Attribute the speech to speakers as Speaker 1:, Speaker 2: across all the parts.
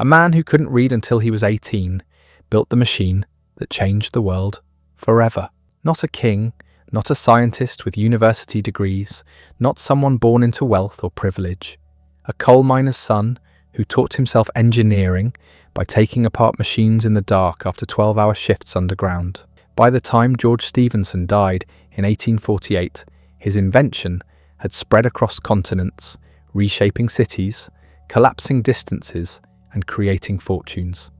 Speaker 1: A man who couldn't read until he was 18 built the machine that changed the world forever. Not a king, not a scientist with university degrees, not someone born into wealth or privilege. A coal miner's son who taught himself engineering by taking apart machines in the dark after 12-hour shifts underground. By the time George Stephenson died in 1848, his invention had spread across continents, reshaping cities, collapsing distances, and creating fortunes.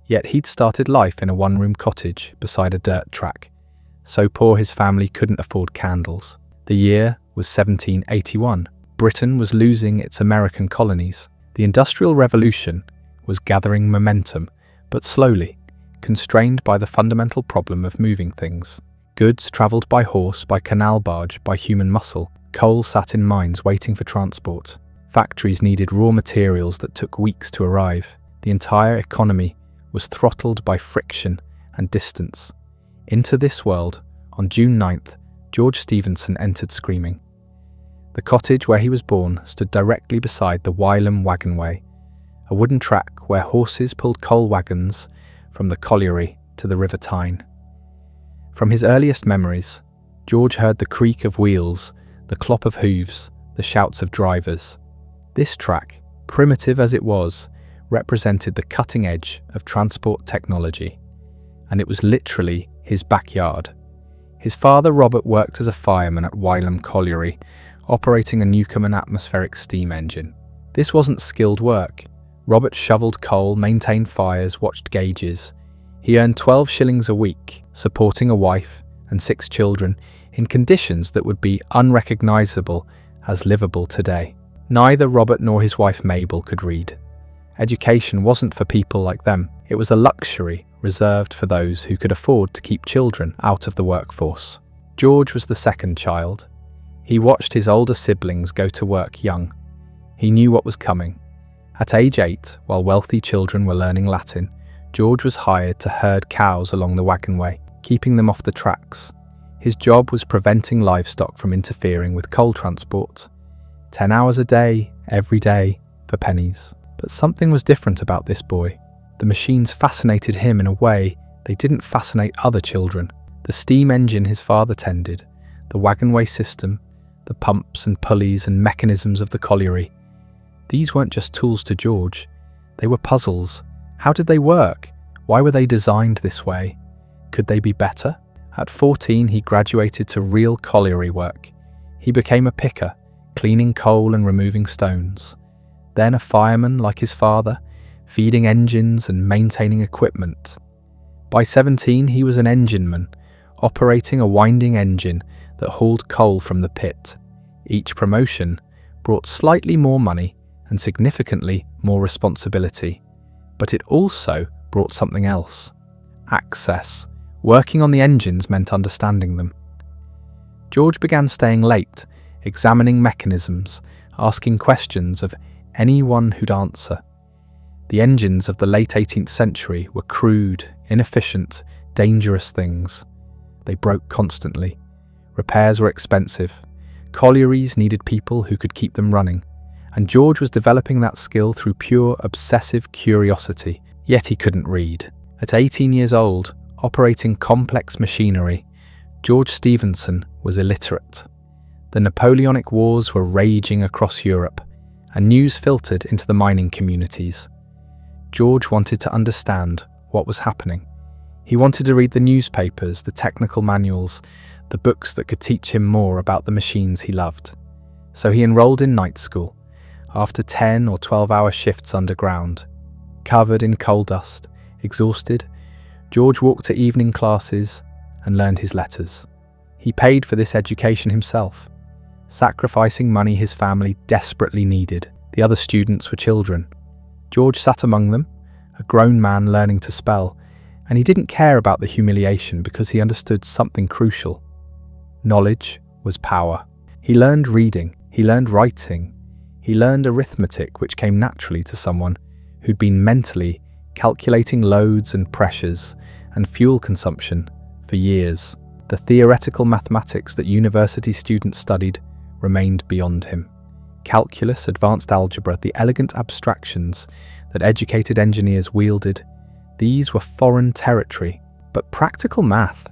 Speaker 1: Yet he'd started life in a one-room cottage beside a dirt track, so poor his family couldn't afford candles. The year was 1781. Britain was losing its American colonies. The Industrial Revolution was gathering momentum, but slowly, constrained by the fundamental problem of moving things. Goods travelled by horse, by canal barge, by human muscle. Coal sat in mines waiting for transport. Factories needed raw materials that took weeks to arrive. The entire economy was throttled by friction and distance. Into this world, on June 9th, George Stephenson entered screaming. The cottage where he was born stood directly beside the Wylam Wagonway, a wooden track where horses pulled coal wagons from the colliery to the River Tyne. From his earliest memories, George heard the creak of wheels, the clop of hooves, the shouts of drivers. This track, primitive as it was, represented the cutting edge of transport technology, and it was literally his backyard. His father Robert worked as a fireman at Wylam Colliery, operating a Newcomen atmospheric steam engine. This wasn't skilled work. Robert shoveled coal, maintained fires, watched gauges. He earned 12 shillings a week, supporting a wife and 6 children in conditions that would be unrecognisable as livable today. Neither Robert nor his wife Mabel could read. Education wasn't for people like them. It was a luxury reserved for those who could afford to keep children out of the workforce. George was the second child. He watched his older siblings go to work young. He knew what was coming. At age 8, while wealthy children were learning Latin, George was hired to herd cows along the wagonway, keeping them off the tracks. His job was preventing livestock from interfering with coal transport. 10 hours a day, every day, for pennies. But something was different about this boy. The machines fascinated him in a way they didn't fascinate other children. The steam engine his father tended, the wagonway system, the pumps and pulleys and mechanisms of the colliery. These weren't just tools to George. They were puzzles. How did they work? Why were they designed this way? Could they be better? At 14, he graduated to real colliery work. He became a picker, cleaning coal and removing stones. Then a fireman like his father, feeding engines and maintaining equipment. By 17, he was an engineman, operating a winding engine that hauled coal from the pit. Each promotion brought slightly more money and significantly more responsibility. But it also brought something else. Access. Working on the engines meant understanding them. George began staying late, examining mechanisms, asking questions of anyone who'd answer. The engines of the late 18th century were crude, inefficient, dangerous things. They broke constantly. Repairs were expensive. Collieries needed people who could keep them running. And George was developing that skill through pure, obsessive curiosity. Yet he couldn't read. At 18 years old, operating complex machinery, George Stephenson was illiterate. The Napoleonic Wars were raging across Europe, and news filtered into the mining communities. George wanted to understand what was happening. He wanted to read the newspapers, the technical manuals, the books that could teach him more about the machines he loved. So he enrolled in night school. After 10 or 12-hour shifts underground, covered in coal dust, exhausted, George walked to evening classes and learned his letters. He paid for this education himself, sacrificing money his family desperately needed. The other students were children. George sat among them, a grown man learning to spell, and he didn't care about the humiliation because he understood something crucial. Knowledge was power. He learned reading, he learned writing, he learned arithmetic, which came naturally to someone who'd been mentally calculating loads and pressures and fuel consumption for years. The theoretical mathematics that university students studied remained beyond him. Calculus, advanced algebra, the elegant abstractions that educated engineers wielded, these were foreign territory. But practical math,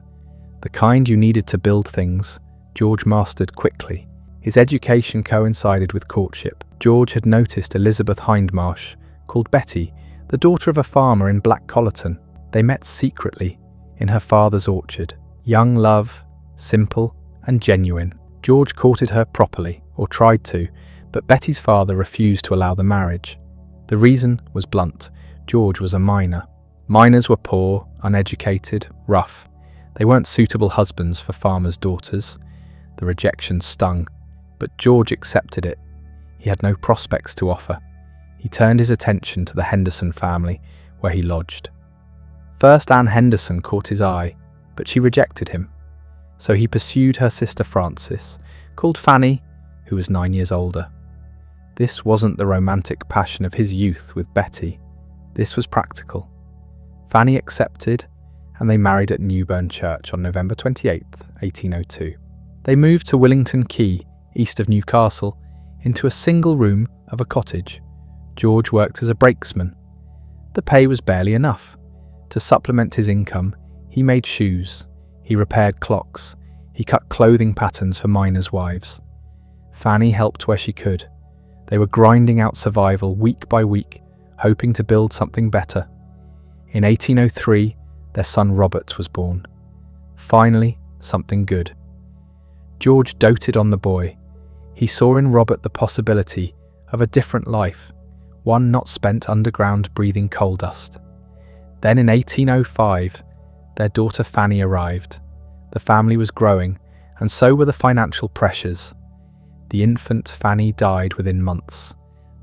Speaker 1: the kind you needed to build things, George mastered quickly. His education coincided with courtship. George had noticed Elizabeth Hindmarsh, called Betty, the daughter of a farmer in Black Collerton. They met secretly in her father's orchard. Young love, simple and genuine. George courted her properly, or tried to, but Betty's father refused to allow the marriage. The reason was blunt. George was a miner. Miners were poor, uneducated, rough. They weren't suitable husbands for farmers' daughters. The rejection stung, but George accepted it. He had no prospects to offer. He turned his attention to the Henderson family, where he lodged. First Anne Henderson caught his eye, but she rejected him. So he pursued her sister Frances, called Fanny, who was 9 years older. This wasn't the romantic passion of his youth with Betty. This was practical. Fanny accepted, and they married at Newburn Church on November 28, 1802. They moved to Willington Quay, east of Newcastle, into a single room of a cottage. George worked as a brakesman. The pay was barely enough. To supplement his income, he made shoes, he repaired clocks, he cut clothing patterns for miners' wives. Fanny helped where she could. They were grinding out survival week by week, hoping to build something better. In 1803, their son Robert was born. Finally, something good. George doted on the boy. He saw in Robert the possibility of a different life, one not spent underground breathing coal dust. Then in 1805, their daughter Fanny arrived. The family was growing, and so were the financial pressures. The infant Fanny died within months.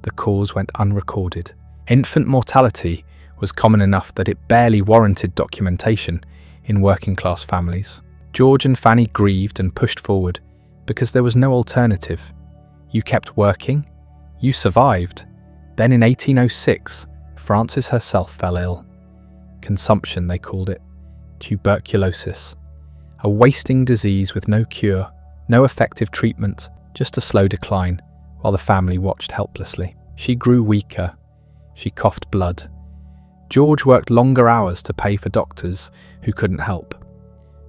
Speaker 1: The cause went unrecorded. Infant mortality was common enough that it barely warranted documentation in working-class families. George and Fanny grieved and pushed forward because there was no alternative. You kept working, you survived. Then in 1806, Frances herself fell ill. Consumption, they called it. Tuberculosis. A wasting disease with no cure, no effective treatment, just a slow decline, while the family watched helplessly. She grew weaker. She coughed blood. George worked longer hours to pay for doctors who couldn't help.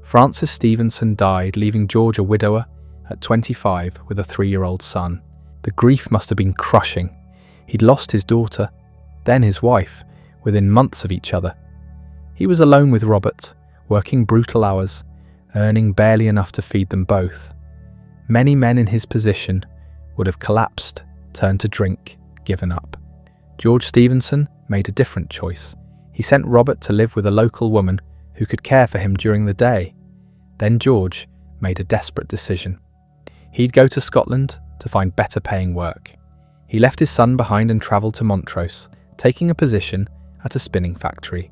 Speaker 1: Frances Stephenson died, leaving George a widower at 25 with a 3-year-old son. The grief must have been crushing. He'd lost his daughter, then his wife, within months of each other. He was alone with Robert, working brutal hours, earning barely enough to feed them both. Many men in his position would have collapsed, turned to drink, given up. George Stephenson made a different choice. He sent Robert to live with a local woman who could care for him during the day. Then George made a desperate decision. He'd go to Scotland to find better paying work. He left his son behind and travelled to Montrose, taking a position at a spinning factory.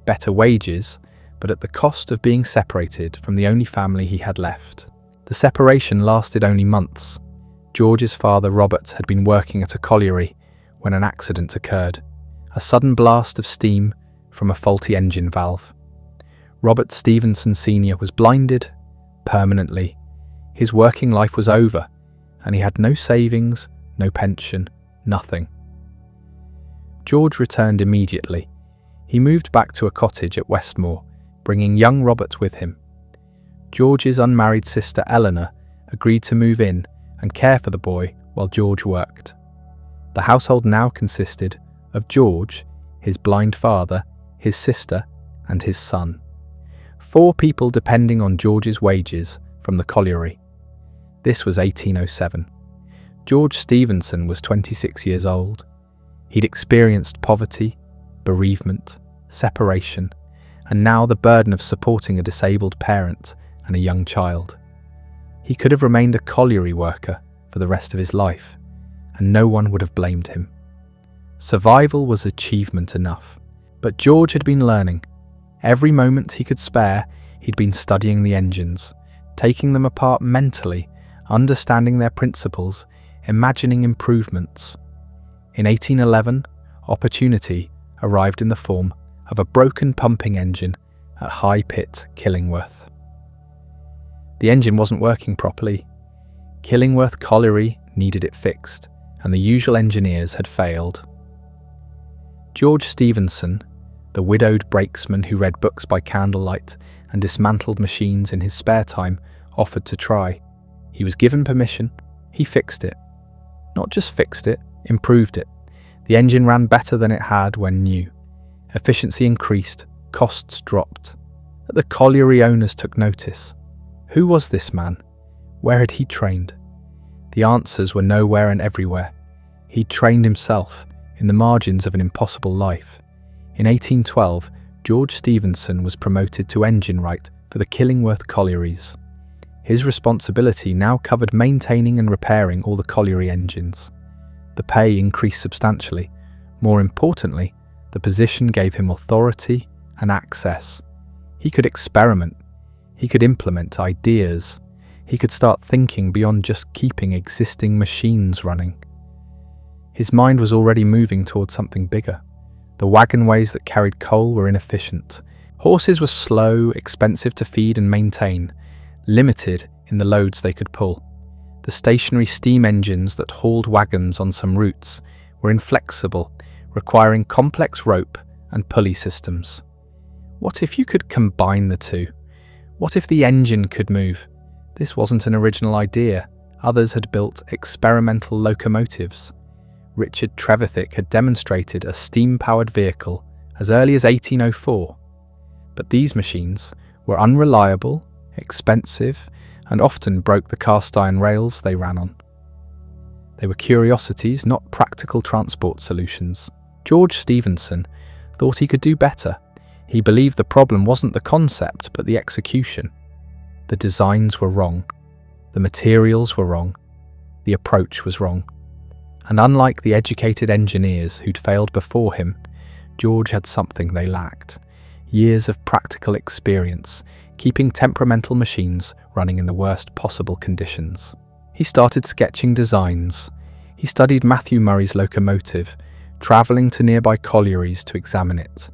Speaker 1: Better wages, but at the cost of being separated from the only family he had left. The separation lasted only months. George's father, Robert, had been working at a colliery when an accident occurred. A sudden blast of steam from a faulty engine valve. Robert Stephenson Sr. was blinded permanently. His working life was over, and he had no savings, no pension, nothing. George returned immediately. He moved back to a cottage at Westmore, bringing young Robert with him. George's unmarried sister Eleanor agreed to move in and care for the boy while George worked. The household now consisted of George, his blind father, his sister, and his son. 4 people depending on George's wages from the colliery. This was 1807. George Stephenson was 26 years old. He'd experienced poverty, bereavement, separation, and now the burden of supporting a disabled parent and a young child. He could have remained a colliery worker for the rest of his life, and no one would have blamed him. Survival was achievement enough, but George had been learning. Every moment he could spare, he'd been studying the engines, taking them apart mentally, understanding their principles, imagining improvements. In 1811, opportunity arrived in the form of a broken pumping engine at High Pit, Killingworth. The engine wasn't working properly. Killingworth Colliery needed it fixed, and the usual engineers had failed. George Stephenson, the widowed brakesman who read books by candlelight and dismantled machines in his spare time, offered to try. He was given permission. He fixed it. Not just fixed it, improved it. The engine ran better than it had when new. Efficiency increased, costs dropped. The colliery owners took notice. Who was this man? Where had he trained? The answers were nowhere and everywhere. He'd trained himself in the margins of an impossible life. In 1812, George Stephenson was promoted to engine wright for the Killingworth collieries. His responsibility now covered maintaining and repairing all the colliery engines. The pay increased substantially. More importantly, the position gave him authority and access. He could experiment. He could implement ideas. He could start thinking beyond just keeping existing machines running. His mind was already moving towards something bigger. The wagonways that carried coal were inefficient. Horses were slow, expensive to feed and maintain, limited in the loads they could pull. The stationary steam engines that hauled wagons on some routes were inflexible, requiring complex rope and pulley systems. What if you could combine the two? What if the engine could move? This wasn't an original idea. Others had built experimental locomotives. Richard Trevithick had demonstrated a steam-powered vehicle as early as 1804. But these machines were unreliable, expensive, and often broke the cast-iron rails they ran on. They were curiosities, not practical transport solutions. George Stephenson thought he could do better. He believed the problem wasn't the concept, but the execution. The designs were wrong. The materials were wrong. The approach was wrong. And unlike the educated engineers who'd failed before him, George had something they lacked: years of practical experience, keeping temperamental machines running in the worst possible conditions. He started sketching designs. He studied Matthew Murray's locomotive, travelling to nearby collieries to examine it.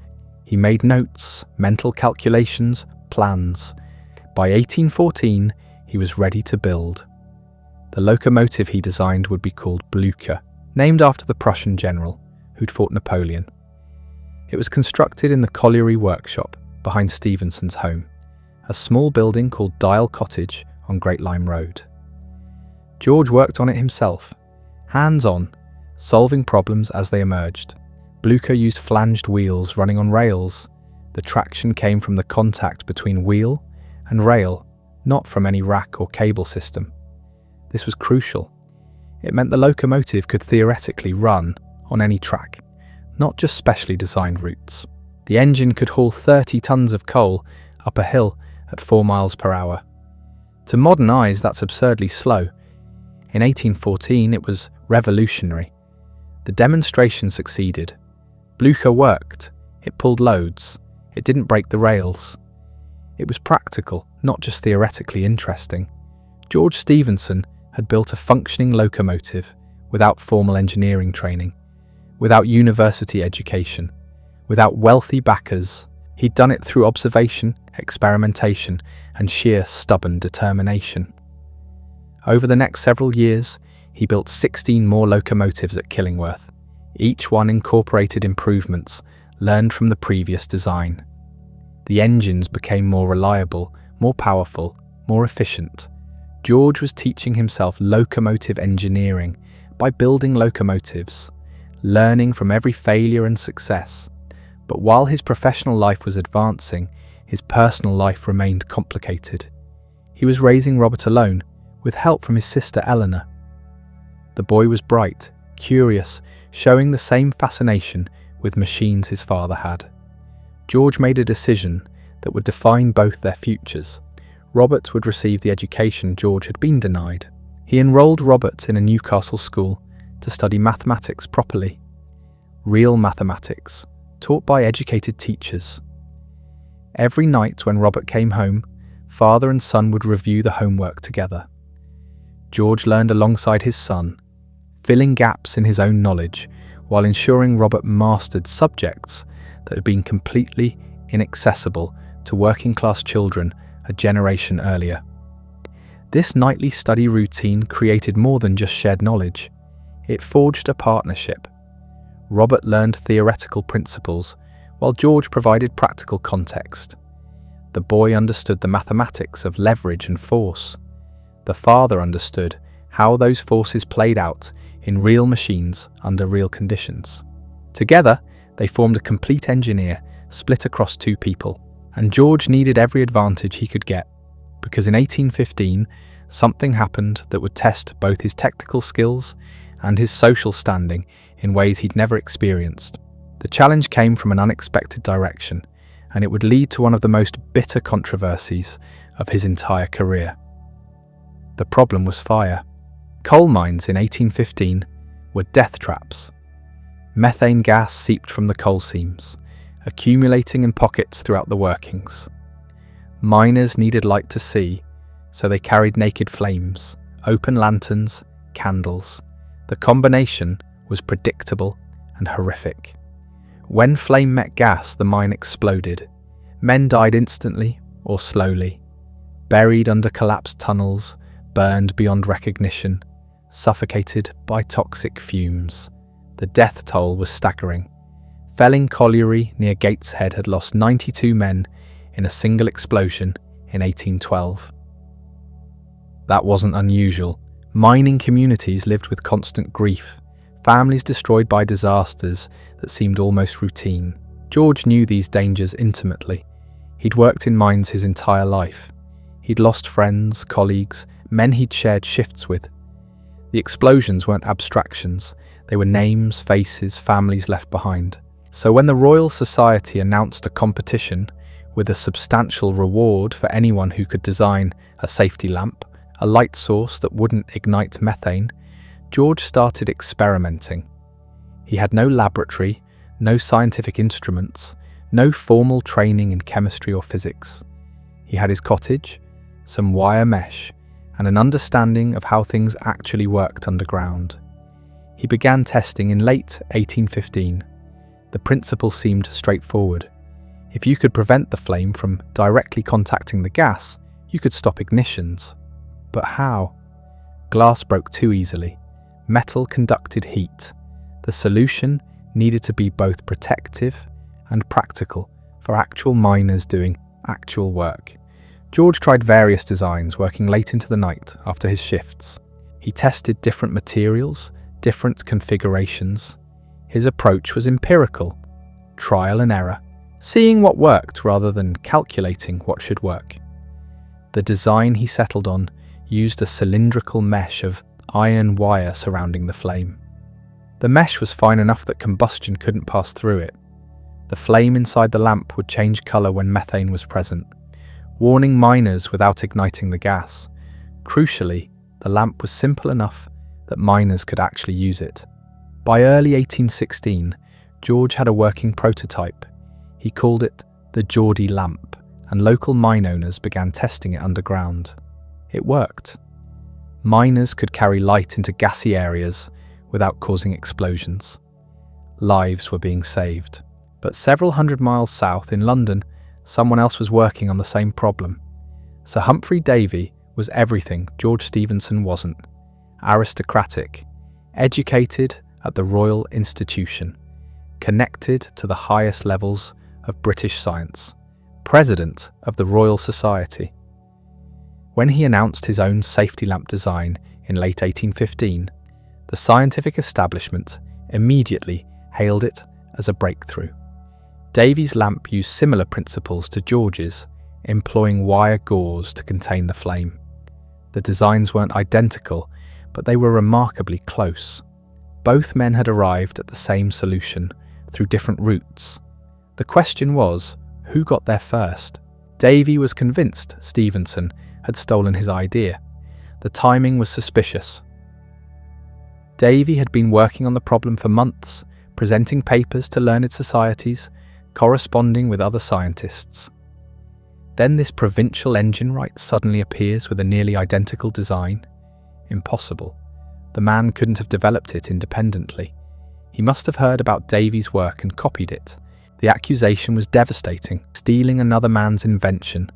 Speaker 1: He made notes, mental calculations, plans. By 1814, he was ready to build. The locomotive he designed would be called Blücher, named after the Prussian general who'd fought Napoleon. It was constructed in the colliery workshop behind Stephenson's home, a small building called Dial Cottage on Great Lime Road. George worked on it himself, hands-on, solving problems as they emerged. Blücher used flanged wheels running on rails. The traction came from the contact between wheel and rail, not from any rack or cable system. This was crucial. It meant the locomotive could theoretically run on any track, not just specially designed routes. The engine could haul 30 tons of coal up a hill at 4 miles per hour. To modern eyes, that's absurdly slow. In 1814, it was revolutionary. The demonstration succeeded. Blücher worked. It pulled loads. It didn't break the rails. It was practical, not just theoretically interesting. George Stephenson had built a functioning locomotive without formal engineering training, without university education, without wealthy backers. He'd done it through observation, experimentation, and sheer stubborn determination. Over the next several years, he built 16 more locomotives at Killingworth. Each one incorporated improvements learned from the previous design. The engines became more reliable, more powerful, more efficient. George was teaching himself locomotive engineering by building locomotives, learning from every failure and success. But while his professional life was advancing, his personal life remained complicated. He was raising Robert alone, with help from his sister Eleanor. The boy was bright, curious, showing the same fascination with machines his father had. George made a decision that would define both their futures. Robert would receive the education George had been denied. He enrolled Robert in a Newcastle school to study mathematics properly. Real mathematics, taught by educated teachers. Every night when Robert came home, father and son would review the homework together. George learned alongside his son, filling gaps in his own knowledge while ensuring Robert mastered subjects that had been completely inaccessible to working-class children a generation earlier. This nightly study routine created more than just shared knowledge. It forged a partnership. Robert learned theoretical principles, while George provided practical context. The boy understood the mathematics of leverage and force. The father understood how those forces played out in real machines under real conditions. Together, they formed a complete engineer split across two people, and George needed every advantage he could get, because in 1815, something happened that would test both his technical skills and his social standing in ways he'd never experienced. The challenge came from an unexpected direction, and it would lead to one of the most bitter controversies of his entire career. The problem was fire. Coal mines in 1815 were death traps. Methane gas seeped from the coal seams, accumulating in pockets throughout the workings. Miners needed light to see, so they carried naked flames, open lanterns, candles. The combination was predictable and horrific. When flame met gas, the mine exploded. Men died instantly or slowly, buried under collapsed tunnels, burned beyond recognition, suffocated by toxic fumes. The death toll was staggering. Felling Colliery near Gateshead had lost 92 men in a single explosion in 1812. That wasn't unusual. Mining communities lived with constant grief, families destroyed by disasters that seemed almost routine. George knew these dangers intimately. He'd worked in mines his entire life. He'd lost friends, colleagues, men he'd shared shifts with. The explosions weren't abstractions. They were names, faces, families left behind. So when the Royal Society announced a competition with a substantial reward for anyone who could design a safety lamp, a light source that wouldn't ignite methane, George started experimenting. He had no laboratory, no scientific instruments, no formal training in chemistry or physics. He had his cottage, some wire mesh, and an understanding of how things actually worked underground. He began testing in late 1815. The principle seemed straightforward. If you could prevent the flame from directly contacting the gas, you could stop ignitions. But how? Glass broke too easily. Metal conducted heat. The solution needed to be both protective and practical for actual miners doing actual work. George tried various designs, working late into the night after his shifts. He tested different materials, different configurations. His approach was empirical, trial and error, seeing what worked rather than calculating what should work. The design he settled on used a cylindrical mesh of iron wire surrounding the flame. The mesh was fine enough that combustion couldn't pass through it. The flame inside the lamp would change colour when methane was present, warning miners without igniting the gas. Crucially, the lamp was simple enough that miners could actually use it. By early 1816, George had a working prototype. He called it the Geordie lamp, and local mine owners began testing it underground. It worked. Miners could carry light into gassy areas without causing explosions. Lives were being saved. But several hundred miles south in London, someone else was working on the same problem. Sir Humphrey Davy was everything George Stephenson wasn't. Aristocratic, educated at the Royal Institution, connected to the highest levels of British science, president of the Royal Society. When he announced his own safety lamp design in late 1815, the scientific establishment immediately hailed it as a breakthrough. Davy's lamp used similar principles to George's, employing wire gauze to contain the flame. The designs weren't identical, but they were remarkably close. Both men had arrived at the same solution through different routes. The question was, who got there first? Davy was convinced Stephenson had stolen his idea. The timing was suspicious. Davy had been working on the problem for months, presenting papers to learned societies, corresponding with other scientists. Then this provincial engine wright suddenly appears with a nearly identical design. Impossible. The man couldn't have developed it independently. He must have heard about Davy's work and copied it. The accusation was devastating. Stealing another man's invention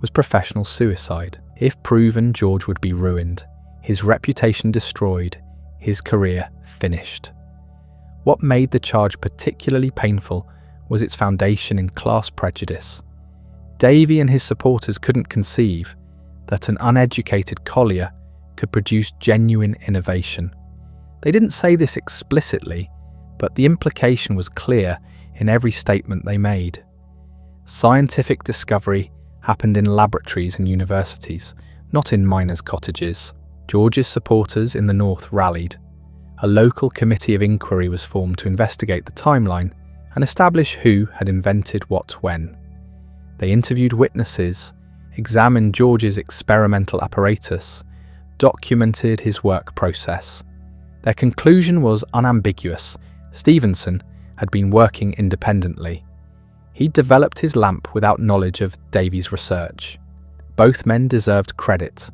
Speaker 1: was professional suicide. If proven, George would be ruined, his reputation destroyed, his career finished. What made the charge particularly painful was its foundation in class prejudice. Davy and his supporters couldn't conceive that an uneducated collier could produce genuine innovation. They didn't say this explicitly, but the implication was clear in every statement they made. Scientific discovery happened in laboratories and universities, not in miners' cottages. George's supporters in the north rallied. A local committee of inquiry was formed to investigate the timeline and establish who had invented what when. They interviewed witnesses, examined George's experimental apparatus, documented his work process. Their conclusion was unambiguous. Stephenson had been working independently. He'd developed his lamp without knowledge of Davy's research. Both men deserved credit.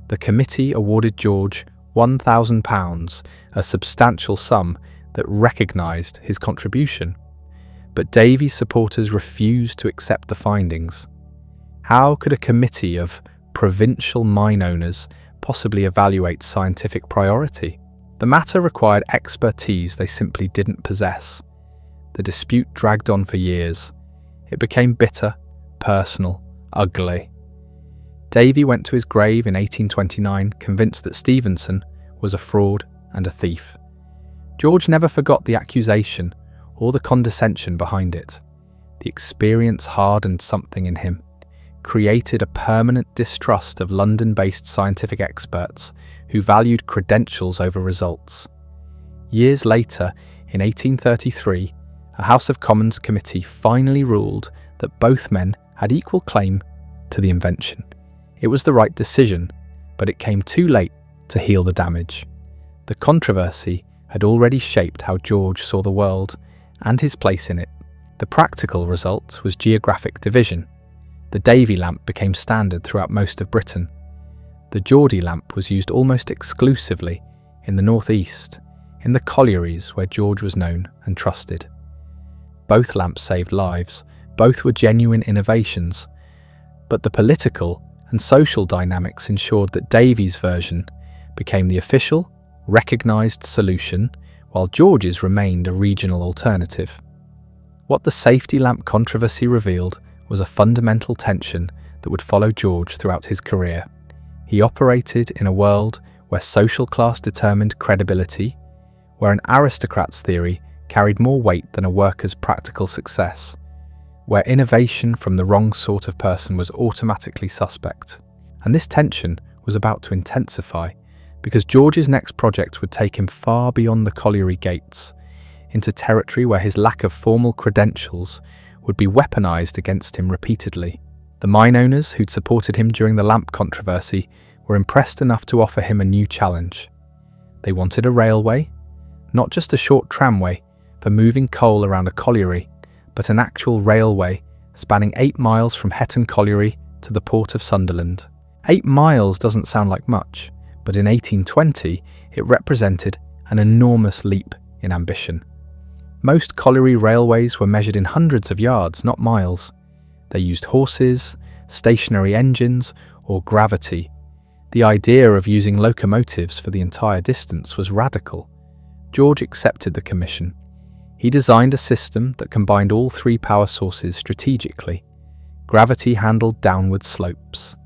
Speaker 1: The committee awarded George £1,000, a substantial sum that recognised his contribution. But Davy's supporters refused to accept the findings. How could a committee of provincial mine owners possibly evaluate scientific priority? The matter required expertise they simply didn't possess. The dispute dragged on for years. It became bitter, personal, ugly. Davy went to his grave in 1829 convinced that Stephenson was a fraud and a thief. George never forgot the accusation or the condescension behind it. The experience hardened something in him, created a permanent distrust of London-based scientific experts who valued credentials over results. Years later, in 1833, a House of Commons committee finally ruled that both men had equal claim to the invention. It was the right decision, but it came too late to heal the damage. The controversy had already shaped how George saw the world and his place in it. The practical result was geographic division. The Davy lamp became standard throughout most of Britain. The Geordie lamp was used almost exclusively in the northeast, in the collieries where George was known and trusted. Both lamps saved lives, both were genuine innovations, but the political and social dynamics ensured that Davy's version became the official, recognised solution, while George's remained a regional alternative. What the safety lamp controversy revealed was a fundamental tension that would follow George throughout his career. He operated in a world where social class determined credibility, where an aristocrat's theory carried more weight than a worker's practical success, where innovation from the wrong sort of person was automatically suspect. And this tension was about to intensify, because George's next project would take him far beyond the colliery gates, into territory where his lack of formal credentials would be weaponized against him repeatedly. The mine owners who'd supported him during the lamp controversy were impressed enough to offer him a new challenge. They wanted a railway, not just a short tramway for moving coal around a colliery, but an actual railway spanning 8 miles from Hetton Colliery to the port of Sunderland. 8 miles doesn't sound like much, but in 1820 it represented an enormous leap in ambition. Most colliery railways were measured in hundreds of yards, not miles. They used horses, stationary engines, or gravity. The idea of using locomotives for the entire distance was radical. George accepted the commission. He designed a system that combined all 3 power sources strategically. Gravity handled downward slopes.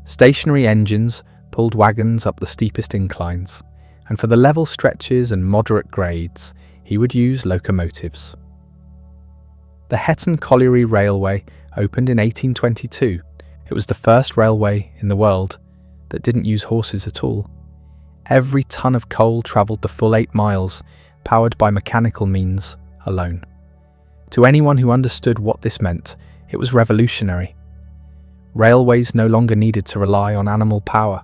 Speaker 1: Stationary engines pulled wagons up the steepest inclines, and for the level stretches and moderate grades, he would use locomotives. The Hetton Colliery Railway opened in 1822. It was the first railway in the world that didn't use horses at all. Every ton of coal travelled the full 8 miles, powered by mechanical means alone. To anyone who understood what this meant, it was revolutionary. Railways no longer needed to rely on animal power.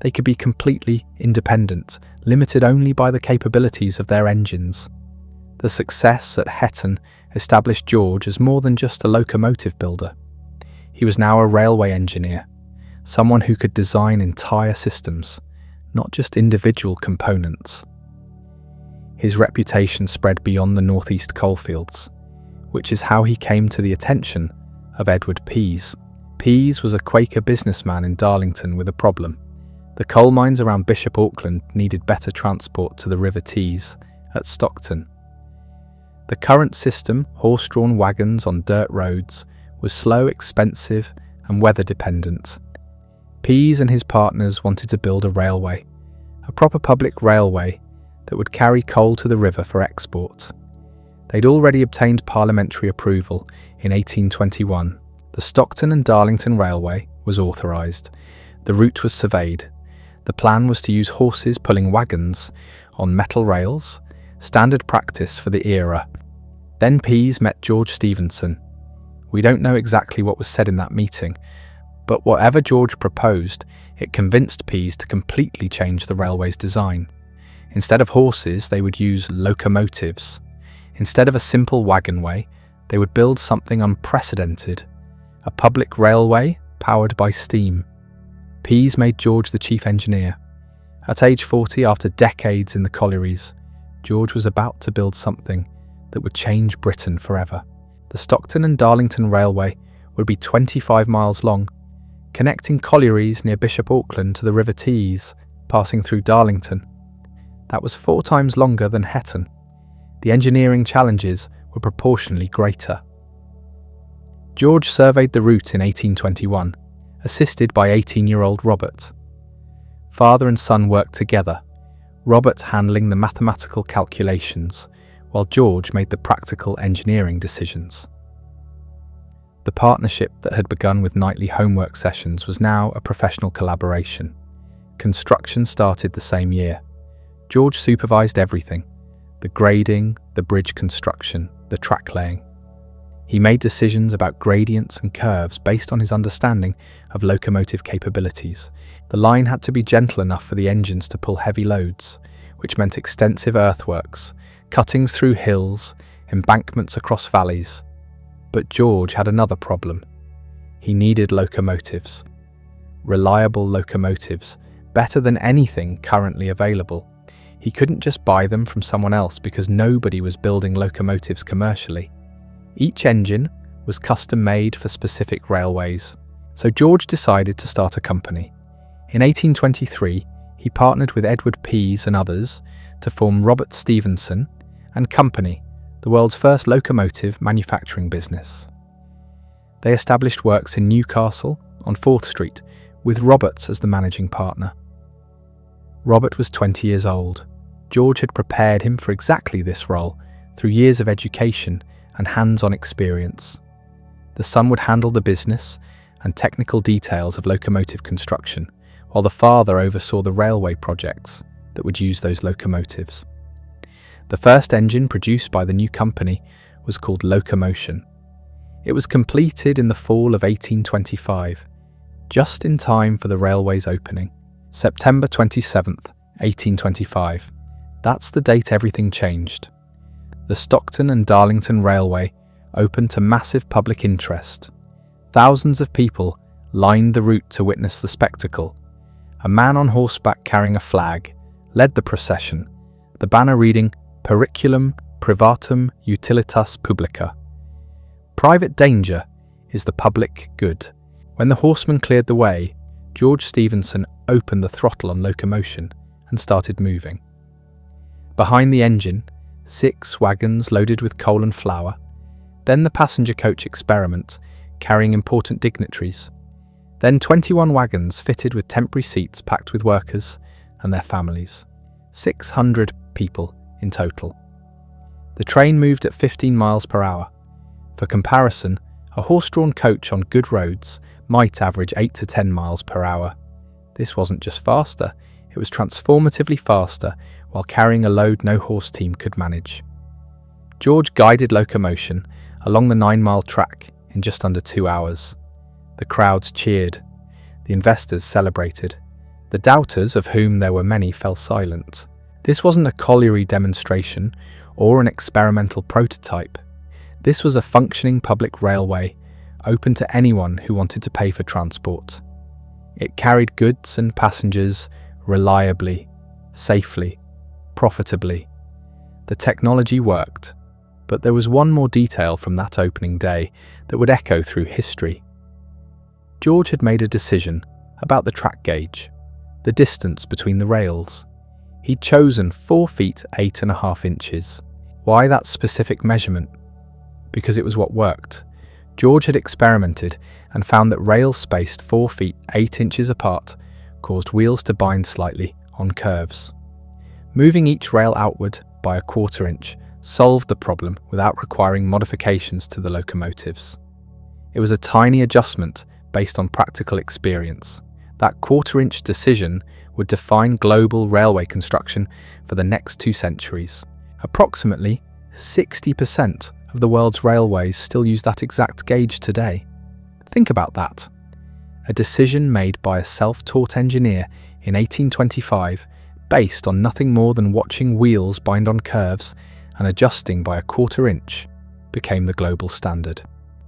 Speaker 1: They could be completely independent, limited only by the capabilities of their engines. The success at Hetton established George as more than just a locomotive builder. He was now a railway engineer, someone who could design entire systems, not just individual components. His reputation spread beyond the northeast coalfields, which is how he came to the attention of Edward Pease. Pease was a Quaker businessman in Darlington with a problem. The coal mines around Bishop Auckland needed better transport to the River Tees at Stockton. The current system, horse-drawn wagons on dirt roads, was slow, expensive, and weather-dependent. Pease and his partners wanted to build a railway, a proper public railway that would carry coal to the river for export. They'd already obtained parliamentary approval in 1821. The Stockton and Darlington Railway was authorised. The route was surveyed. The plan was to use horses pulling wagons on metal rails, standard practice for the era. Then Pease met George Stephenson. We don't know exactly what was said in that meeting, but whatever George proposed, it convinced Pease to completely change the railway's design. Instead of horses, they would use locomotives. Instead of a simple wagonway, they would build something unprecedented, a public railway powered by steam. Pease made George the chief engineer. At age 40, after decades in the collieries, George was about to build something that would change Britain forever. The Stockton and Darlington Railway would be 25 miles long, connecting collieries near Bishop Auckland to the River Tees, passing through Darlington. That was 4 times longer than Hetton. The engineering challenges were proportionally greater. George surveyed the route in 1821, assisted by 18-year-old Robert. Father and son worked together, Robert handling the mathematical calculations, while George made the practical engineering decisions. The partnership that had begun with nightly homework sessions was now a professional collaboration. Construction started the same year. George supervised everything: the grading, the bridge construction, the track laying. He made decisions about gradients and curves based on his understanding of locomotive capabilities. The line had to be gentle enough for the engines to pull heavy loads, which meant extensive earthworks, cuttings through hills, embankments across valleys. But George had another problem. He needed locomotives. Reliable locomotives, better than anything currently available. He couldn't just buy them from someone else because nobody was building locomotives commercially. Each engine was custom-made for specific railways, so George decided to start a company. In 1823, he partnered with Edward Pease and others to form Robert Stephenson and Company, the world's first locomotive manufacturing business. They established works in Newcastle on 4th Street, with Robert as the managing partner. Robert was 20 years old. George had prepared him for exactly this role through years of education and hands-on experience. The son would handle the business and technical details of locomotive construction, while the father oversaw the railway projects that would use those locomotives. The first engine produced by the new company was called Locomotion. It was completed in the fall of 1825, just in time for the railway's opening, September 27th, 1825. That's the date everything changed. The Stockton and Darlington Railway opened to massive public interest. Thousands of people lined the route to witness the spectacle. A man on horseback carrying a flag led the procession, the banner reading Periculum Privatum Utilitas Publica. Private danger is the public good. When the horsemen cleared the way, George Stephenson opened the throttle on Locomotion and started moving. Behind the engine, 6 wagons loaded with coal and flour, then the passenger coach experiment carrying important dignitaries, then 21 wagons fitted with temporary seats packed with workers and their families. 600 people in total. The train moved at 15 miles per hour. For comparison, a horse-drawn coach on good roads might average 8 to 10 miles per hour. This wasn't just faster, it was transformatively faster while carrying a load no horse team could manage. George guided Locomotion along the 9-mile track in just under 2 hours. The crowds cheered. The investors celebrated. The doubters, of whom there were many, fell silent. This wasn't a colliery demonstration or an experimental prototype. This was a functioning public railway, open to anyone who wanted to pay for transport. It carried goods and passengers reliably, safely, profitably. The technology worked, but there was one more detail from that opening day that would echo through history. George had made a decision about the track gauge, the distance between the rails. He'd chosen 4 feet 8.5 inches. Why that specific measurement? Because it was what worked. George had experimented and found that rails spaced 4 feet 8 inches apart caused wheels to bind slightly on curves. Moving each rail outward by a 1/4 inch solved the problem without requiring modifications to the locomotives. It was a tiny adjustment based on practical experience. That 1/4 inch decision would define global railway construction for the next 2 centuries. Approximately 60% of the world's railways still use that exact gauge today. Think about that. A decision made by a self-taught engineer in 1825 based on nothing more than watching wheels bind on curves and adjusting by a 1/4 inch became the global standard.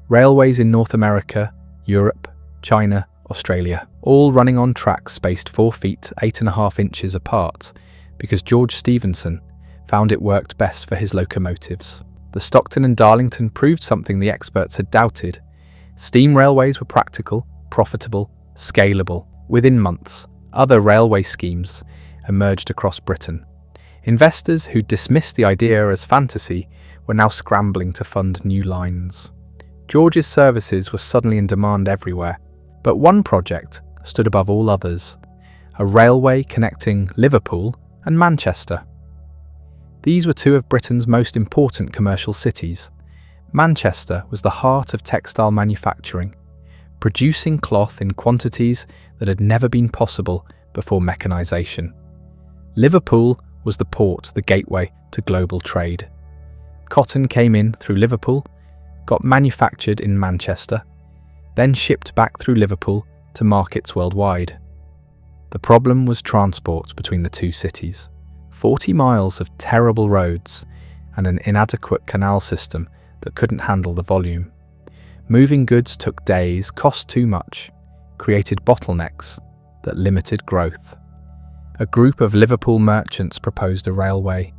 Speaker 1: Railways in North America, Europe, China, Australia, all running on tracks spaced 4 feet 8.5 inches apart because George Stephenson found it worked best for his locomotives. The Stockton and Darlington proved something the experts had doubted. Steam railways were practical, profitable, scalable. Within months, other railway schemes emerged across Britain. Investors who dismissed the idea as fantasy were now scrambling to fund new lines. George's services were suddenly in demand everywhere, but one project stood above all others: a railway connecting Liverpool and Manchester. These were 2 of Britain's most important commercial cities. Manchester was the heart of textile manufacturing, producing cloth in quantities that had never been possible before mechanisation. Liverpool was the port, the gateway to global trade. Cotton came in through Liverpool, got manufactured in Manchester, then shipped back through Liverpool to markets worldwide. The problem was transport between the 2 cities. 40 miles of terrible roads and an inadequate canal system that couldn't handle the volume. Moving goods took days, cost too much, created bottlenecks that limited growth. A group of Liverpool merchants proposed a railway.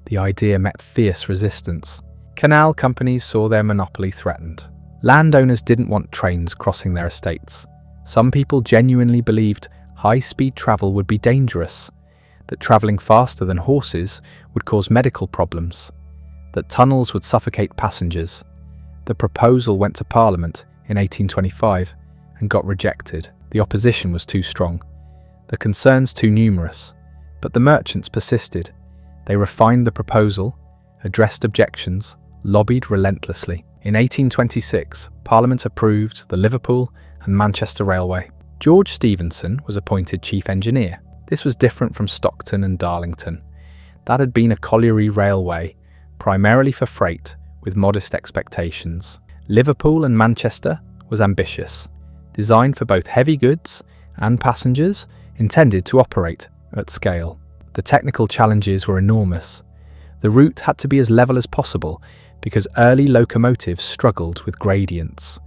Speaker 1: The idea met fierce resistance. Canal companies saw their monopoly threatened. Landowners didn't want trains crossing their estates. Some people genuinely believed high-speed travel would be dangerous, that travelling faster than horses would cause medical problems, that tunnels would suffocate passengers. The proposal went to Parliament in 1825 and got rejected. The opposition was too strong, the concerns too numerous, but the merchants persisted. They refined the proposal, addressed objections, lobbied relentlessly. In 1826, Parliament approved the Liverpool and Manchester Railway. George Stephenson was appointed chief engineer. This was different from Stockton and Darlington. That had been a colliery railway, primarily for freight, with modest expectations. Liverpool and Manchester was ambitious, designed for both heavy goods and passengers, intended to operate at scale. The technical challenges were enormous. The route had to be as level as possible because early locomotives struggled with gradients.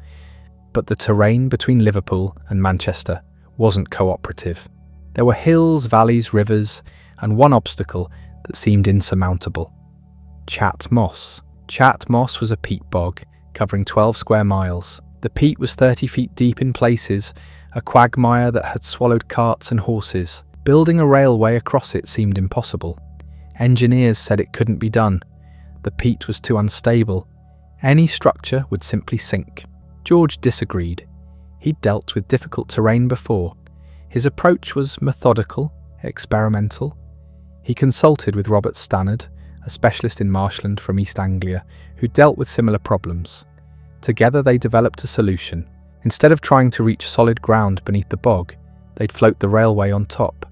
Speaker 1: But the terrain between Liverpool and Manchester wasn't cooperative. There were hills, valleys, rivers, and one obstacle that seemed insurmountable: Chat Moss. Chat Moss was a peat bog covering 12 square miles. The peat was 30 feet deep in places, a quagmire that had swallowed carts and horses. Building a railway across it seemed impossible. Engineers said it couldn't be done. The peat was too unstable. Any structure would simply sink. George disagreed. He'd dealt with difficult terrain before. His approach was methodical, experimental. He consulted with Robert Stannard, a specialist in marshland from East Anglia, who dealt with similar problems. Together they developed a solution. Instead of trying to reach solid ground beneath the bog, they'd float the railway on top.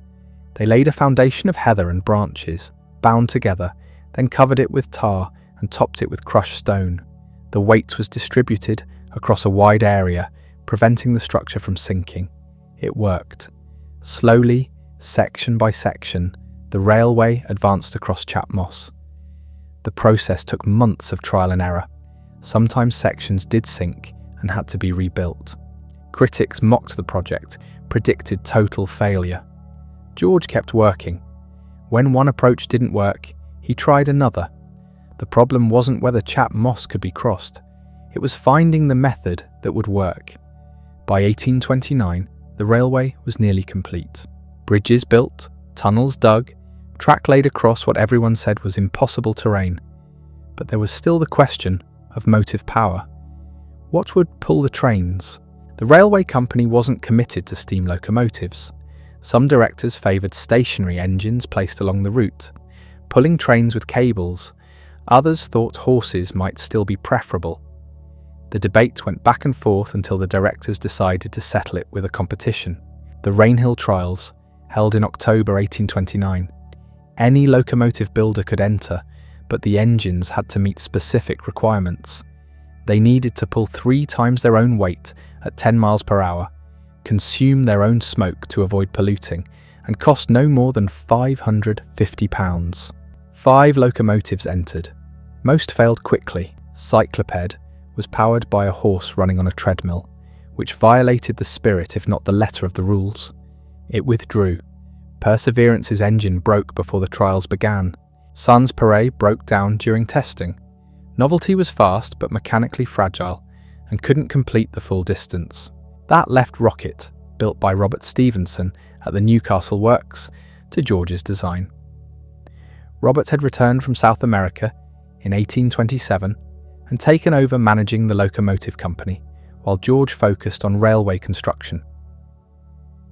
Speaker 1: They laid a foundation of heather and branches, bound together, then covered it with tar and topped it with crushed stone. The weight was distributed across a wide area, preventing the structure from sinking. It worked. Slowly, section by section, the railway advanced across Chat Moss. The process took months of trial and error. Sometimes sections did sink and had to be rebuilt. Critics mocked the project, predicted total failure. George kept working. When one approach didn't work, he tried another. The problem wasn't whether Chat Moss could be crossed. It was finding the method that would work. By 1829, the railway was nearly complete. Bridges built, tunnels dug, track laid across what everyone said was impossible terrain. But there was still the question of motive power. What would pull the trains? The railway company wasn't committed to steam locomotives. Some directors favoured stationary engines placed along the route, pulling trains with cables. Others thought horses might still be preferable. The debate went back and forth until the directors decided to settle it with a competition. The Rainhill Trials, held in October 1829. Any locomotive builder could enter, but the engines had to meet specific requirements. They needed to pull 3 times their own weight at 10 miles per hour, consume their own smoke to avoid polluting, and cost no more than £550. 5 locomotives entered. Most failed quickly. Cycloped was powered by a horse running on a treadmill, which violated the spirit if not the letter of the rules. It withdrew. Perseverance's engine broke before the trials began. Sanspareil broke down during testing. Novelty was fast but mechanically fragile and couldn't complete the full distance. That left Rocket, built by Robert Stephenson at the Newcastle Works, to George's design. Robert had returned from South America in 1827 and taken over managing the locomotive company, while George focused on railway construction.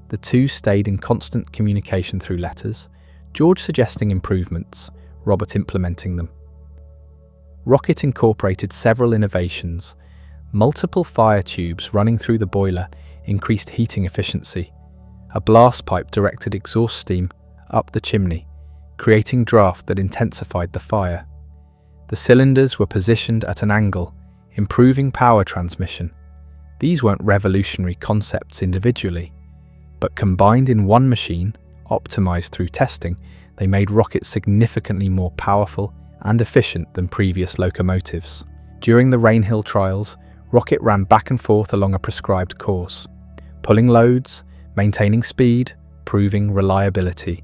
Speaker 1: The two stayed in constant communication through letters, George suggesting improvements, Robert implementing them. Rocket incorporated several innovations. Multiple fire tubes running through the boiler increased heating efficiency. A blast pipe directed exhaust steam up the chimney, creating draft that intensified the fire. The cylinders were positioned at an angle, improving power transmission. These weren't revolutionary concepts individually, but combined in one machine, optimized through testing, they made Rocket significantly more powerful and efficient than previous locomotives. During the Rainhill trials, Rocket ran back and forth along a prescribed course, pulling loads, maintaining speed, proving reliability.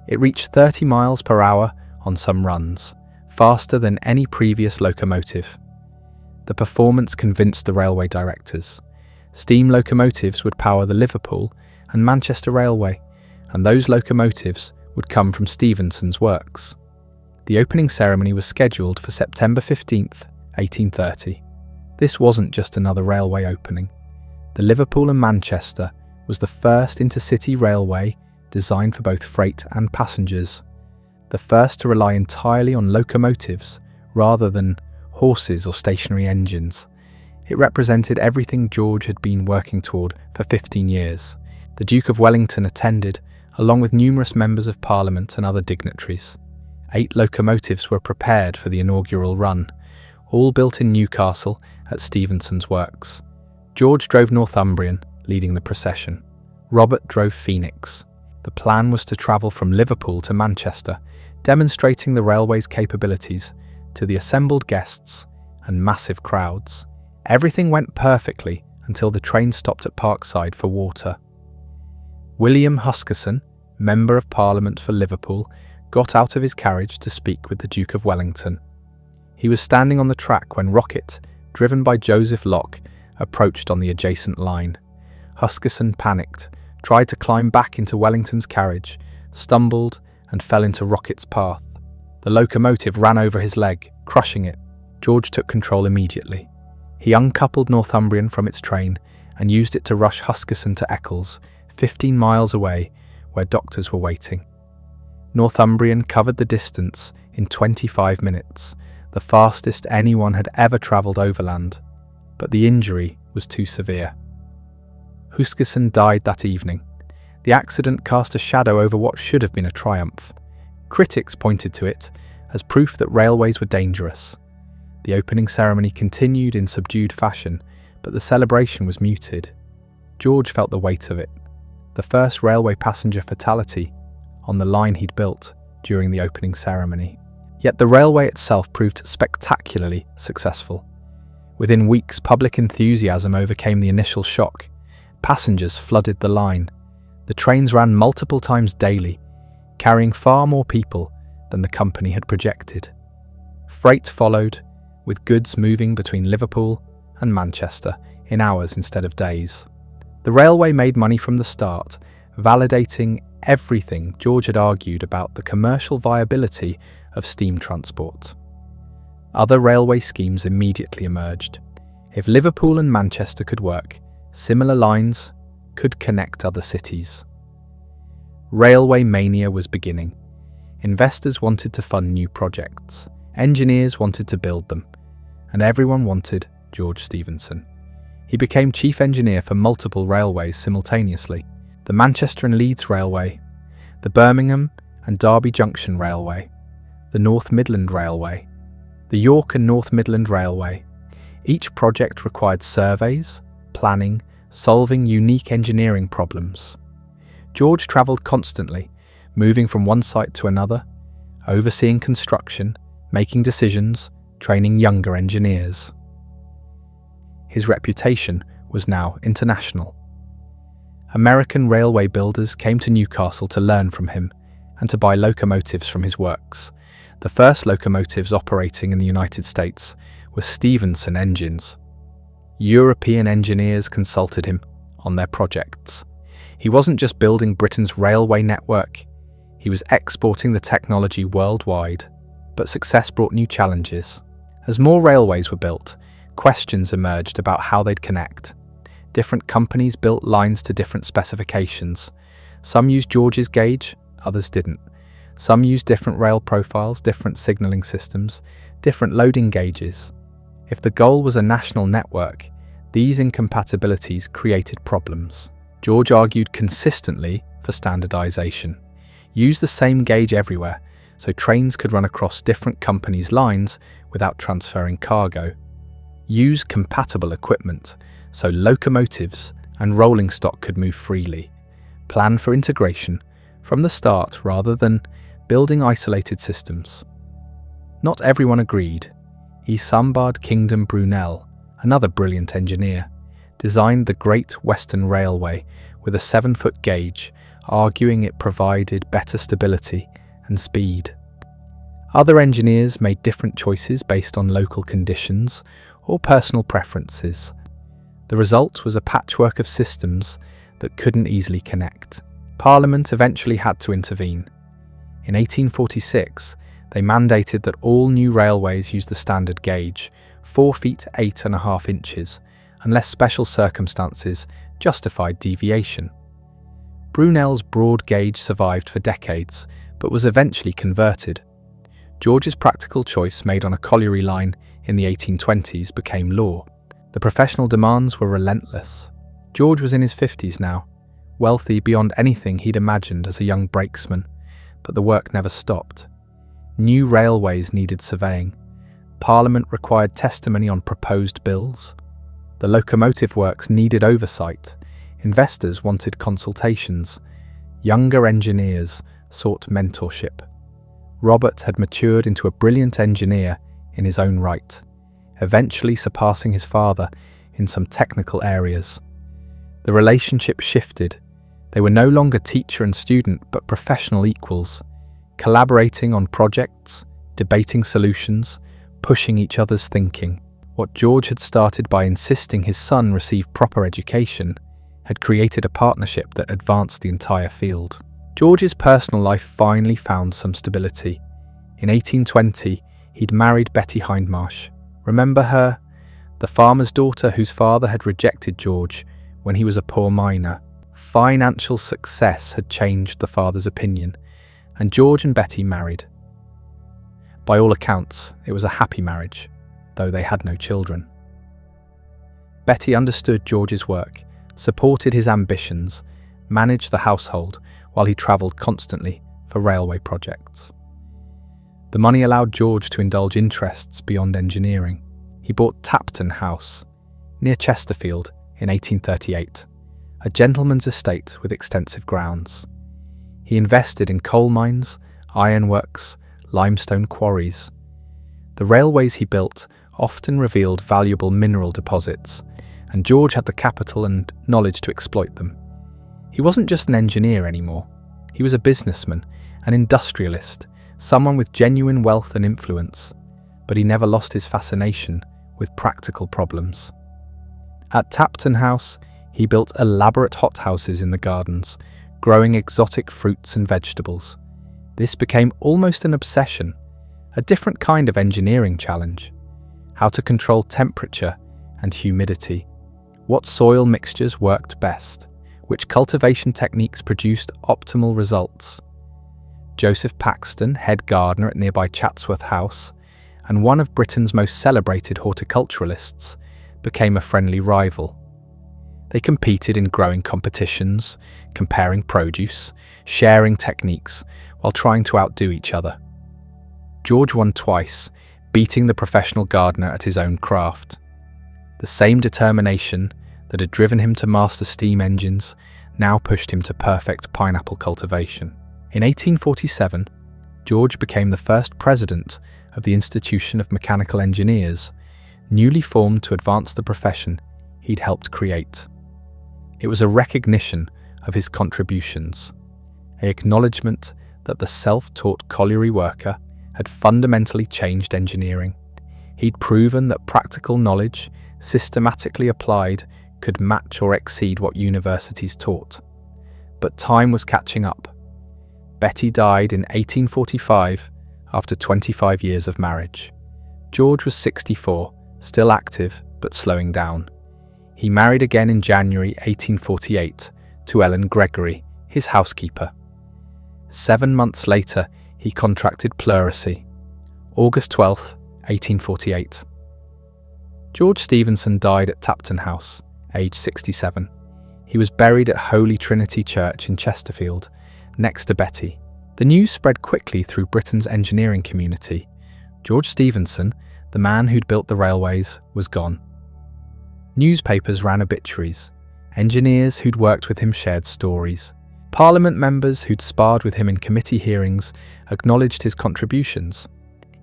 Speaker 1: It reached 30 miles per hour on some runs, faster than any previous locomotive. The performance convinced the railway directors. Steam locomotives would power the Liverpool and Manchester Railway, and those locomotives would come from Stephenson's works. The opening ceremony was scheduled for September 15th, 1830. This wasn't just another railway opening. The Liverpool and Manchester was the first intercity railway designed for both freight and passengers, the first to rely entirely on locomotives rather than horses or stationary engines. It represented everything George had been working toward for 15 years. The Duke of Wellington attended, along with numerous members of Parliament and other dignitaries. 8 locomotives were prepared for the inaugural run, all built in Newcastle at Stephenson's works. George drove Northumbrian, leading the procession. Robert drove Phoenix. The plan was to travel from Liverpool to Manchester, demonstrating the railway's capabilities to the assembled guests and massive crowds. Everything went perfectly until the train stopped at Parkside for water. William Huskisson, Member of Parliament for Liverpool, got out of his carriage to speak with the Duke of Wellington. He was standing on the track when Rocket, driven by Joseph Locke, approached on the adjacent line. Huskisson panicked, tried to climb back into Wellington's carriage, stumbled and fell into Rocket's path. The locomotive ran over his leg, crushing it. George took control immediately. He uncoupled Northumbrian from its train and used it to rush Huskisson to Eccles, 15 miles away, where doctors were waiting. Northumbrian covered the distance in 25 minutes, the fastest anyone had ever travelled overland, but the injury was too severe. Huskisson died that evening. The accident cast a shadow over what should have been a triumph. Critics pointed to it as proof that railways were dangerous. The opening ceremony continued in subdued fashion, but the celebration was muted. George felt the weight of it. The first railway passenger fatality on the line he'd built during the opening ceremony. Yet the railway itself proved spectacularly successful. Within weeks, public enthusiasm overcame the initial shock. Passengers flooded the line. The trains ran multiple times daily, carrying far more people than the company had projected. Freight followed, with goods moving between Liverpool and Manchester in hours instead of days. The railway made money from the start, validating everything George had argued about the commercial viability of steam transport. Other railway schemes immediately emerged. If Liverpool and Manchester could work, similar lines could connect other cities. Railway mania was beginning. Investors wanted to fund new projects, engineers wanted to build them, and everyone wanted George Stephenson. He became chief engineer for multiple railways simultaneously: the Manchester and Leeds Railway, the Birmingham and Derby Junction Railway, the North Midland Railway, the York and North Midland Railway. Each project required surveys, planning, solving unique engineering problems. George travelled constantly, moving from one site to another, overseeing construction, making decisions, training younger engineers. His reputation was now international. American railway builders came to Newcastle to learn from him and to buy locomotives from his works. The first locomotives operating in the United States were Stephenson engines. European engineers consulted him on their projects. He wasn't just building Britain's railway network, he was exporting the technology worldwide. But success brought new challenges. As more railways were built, questions emerged about how they'd connect. Different companies built lines to different specifications. Some used George's gauge, others didn't. Some used different rail profiles, different signalling systems, different loading gauges. If the goal was a national network, these incompatibilities created problems. George argued consistently for standardization. Use the same gauge everywhere, so trains could run across different companies' lines without transferring cargo. Use compatible equipment, so locomotives and rolling stock could move freely. Plan for integration from the start rather than building isolated systems. Not everyone agreed. Isambard Kingdom Brunel, another brilliant engineer, designed the Great Western Railway with a 7-foot gauge, arguing it provided better stability and speed. Other engineers made different choices based on local conditions or personal preferences. The result was a patchwork of systems that couldn't easily connect. Parliament eventually had to intervene. In 1846, they mandated that all new railways use the standard gauge, 4 feet 8.5 inches, unless special circumstances justified deviation. Brunel's broad gauge survived for decades, but was eventually converted. George's practical choice made on a colliery line in the 1820s became law. The professional demands were relentless. George was in his 50s now, wealthy beyond anything he'd imagined as a young brakesman, but the work never stopped. New railways needed surveying. Parliament required testimony on proposed bills. The locomotive works needed oversight. Investors wanted consultations. Younger engineers sought mentorship. Robert had matured into a brilliant engineer in his own right, eventually surpassing his father in some technical areas. The relationship shifted. They were no longer teacher and student, but professional equals, collaborating on projects, debating solutions, pushing each other's thinking. What George had started by insisting his son receive proper education had created a partnership that advanced the entire field. George's personal life finally found some stability. In 1820, he'd married Betty Hindmarsh. Remember her? The farmer's daughter whose father had rejected George when he was a poor miner. Financial success had changed the father's opinion, and George and Betty married. By all accounts, it was a happy marriage, though they had no children. Betty understood George's work, supported his ambitions, managed the household while he travelled constantly for railway projects. The money allowed George to indulge interests beyond engineering. He bought Tapton House, near Chesterfield, in 1838, a gentleman's estate with extensive grounds. He invested in coal mines, ironworks, limestone quarries. The railways he built often revealed valuable mineral deposits, and George had the capital and knowledge to exploit them. He wasn't just an engineer anymore. He was a businessman, an industrialist, someone with genuine wealth and influence, but he never lost his fascination with practical problems. At Tapton House, he built elaborate hothouses in the gardens, growing exotic fruits and vegetables. This became almost an obsession. A different kind of engineering challenge: how to control temperature and humidity, what soil mixtures worked best, which cultivation techniques produced optimal results. Joseph Paxton, head gardener at nearby Chatsworth House, and one of Britain's most celebrated horticulturalists, became a friendly rival. They competed in growing competitions, comparing produce, sharing techniques, while trying to outdo each other. George won twice, beating the professional gardener at his own craft. The same determination that had driven him to master steam engines now pushed him to perfect pineapple cultivation. In 1847, George became the first president of the Institution of Mechanical Engineers, newly formed to advance the profession he'd helped create. It was a recognition of his contributions, an acknowledgement that the self-taught colliery worker had fundamentally changed engineering. He'd proven that practical knowledge, systematically applied, could match or exceed what universities taught. But time was catching up. Betty died in 1845 after 25 years of marriage. George was 64, still active but slowing down. He married again in January 1848 to Ellen Gregory, his housekeeper. 7 months later, he contracted pleurisy. August 12, 1848. George Stephenson died at Tapton House, aged 67. He was buried at Holy Trinity Church in Chesterfield, next to Betty. The news spread quickly through Britain's engineering community. George Stephenson, the man who'd built the railways, was gone. Newspapers ran obituaries. Engineers who'd worked with him shared stories. Parliament members who'd sparred with him in committee hearings acknowledged his contributions.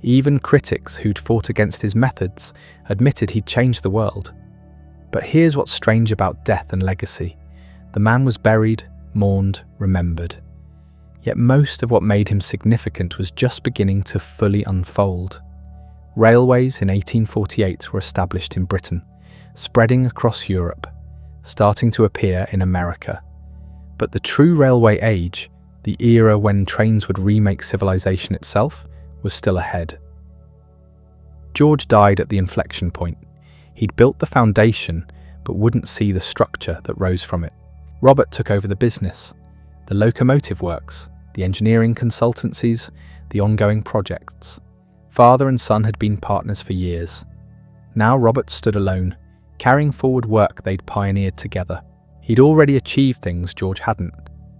Speaker 1: Even critics who'd fought against his methods admitted he'd changed the world. But here's what's strange about death and legacy. The man was buried, mourned, remembered. Yet most of what made him significant was just beginning to fully unfold. Railways in 1848 were established in Britain, spreading across Europe, starting to appear in America. But the true railway age, the era when trains would remake civilization itself, was still ahead. George died at the inflection point. He'd built the foundation, but wouldn't see the structure that rose from it. Robert took over the business, the locomotive works, the engineering consultancies, the ongoing projects. Father and son had been partners for years. Now Robert stood alone, carrying forward work they'd pioneered together. He'd already achieved things George hadn't,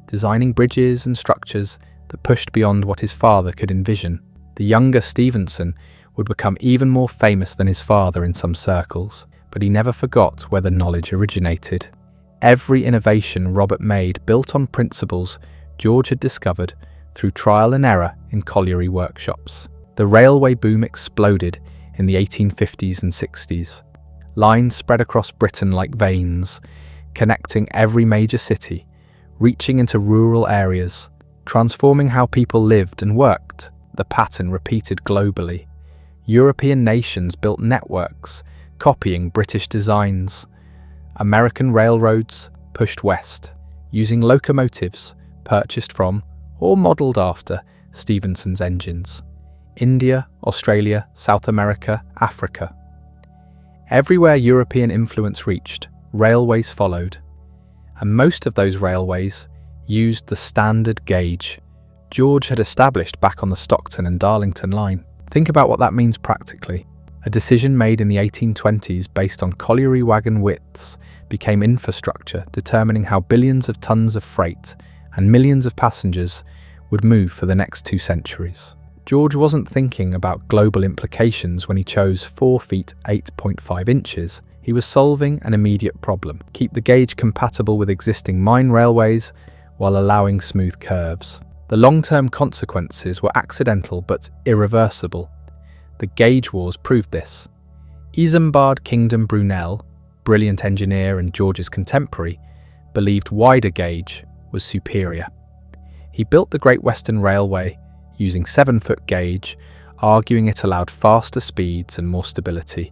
Speaker 1: designing bridges and structures that pushed beyond what his father could envision. The younger Stephenson would become even more famous than his father in some circles, but he never forgot where the knowledge originated. Every innovation Robert made built on principles George had discovered through trial and error in colliery workshops. The railway boom exploded in the 1850s and 60s. Lines spread across Britain like veins, connecting every major city, reaching into rural areas, transforming how people lived and worked. The pattern repeated globally. European nations built networks, copying British designs. American railroads pushed west, using locomotives purchased from or modelled after Stephenson's engines. India, Australia, South America, Africa. Everywhere European influence reached, railways followed. And most of those railways used the standard gauge George had established back on the Stockton and Darlington line. Think about what that means practically. A decision made in the 1820s based on colliery wagon widths became infrastructure determining how billions of tons of freight and millions of passengers would move for the next 2 centuries. George wasn't thinking about global implications when he chose 4 feet 8.5 inches. He was solving an immediate problem: keep the gauge compatible with existing mine railways while allowing smooth curves. The long-term consequences were accidental but irreversible. The gauge wars proved this. Isambard Kingdom Brunel, brilliant engineer and George's contemporary, believed wider gauge was superior. He built the Great Western Railway using 7-foot gauge, arguing it allowed faster speeds and more stability.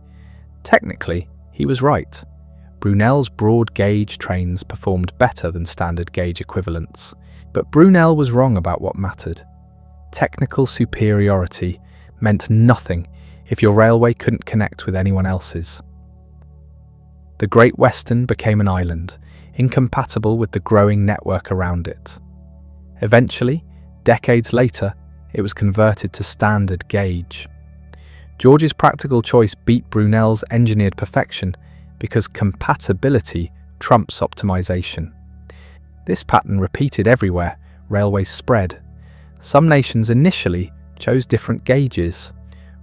Speaker 1: Technically, he was right. Brunel's broad gauge trains performed better than standard gauge equivalents. But Brunel was wrong about what mattered. Technical superiority meant nothing if your railway couldn't connect with anyone else's. The Great Western became an island, incompatible with the growing network around it. Eventually, decades later, it was converted to standard gauge. George's practical choice beat Brunel's engineered perfection because compatibility trumps optimization. This pattern repeated everywhere railways spread. Some nations initially chose different gauges.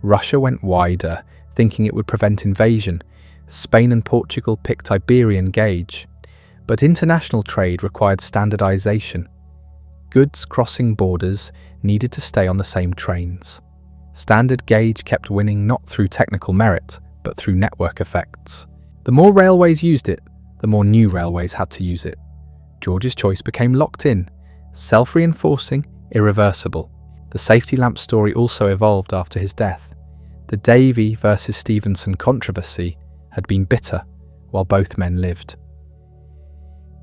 Speaker 1: Russia went wider, thinking it would prevent invasion. Spain and Portugal picked Iberian gauge. But international trade required standardization. Goods crossing borders needed to stay on the same trains. Standard gauge kept winning not through technical merit, but through network effects. The more railways used it, the more new railways had to use it. George's choice became locked in, self-reinforcing, irreversible. The safety lamp story also evolved after his death. The Davy versus Stephenson controversy had been bitter while both men lived.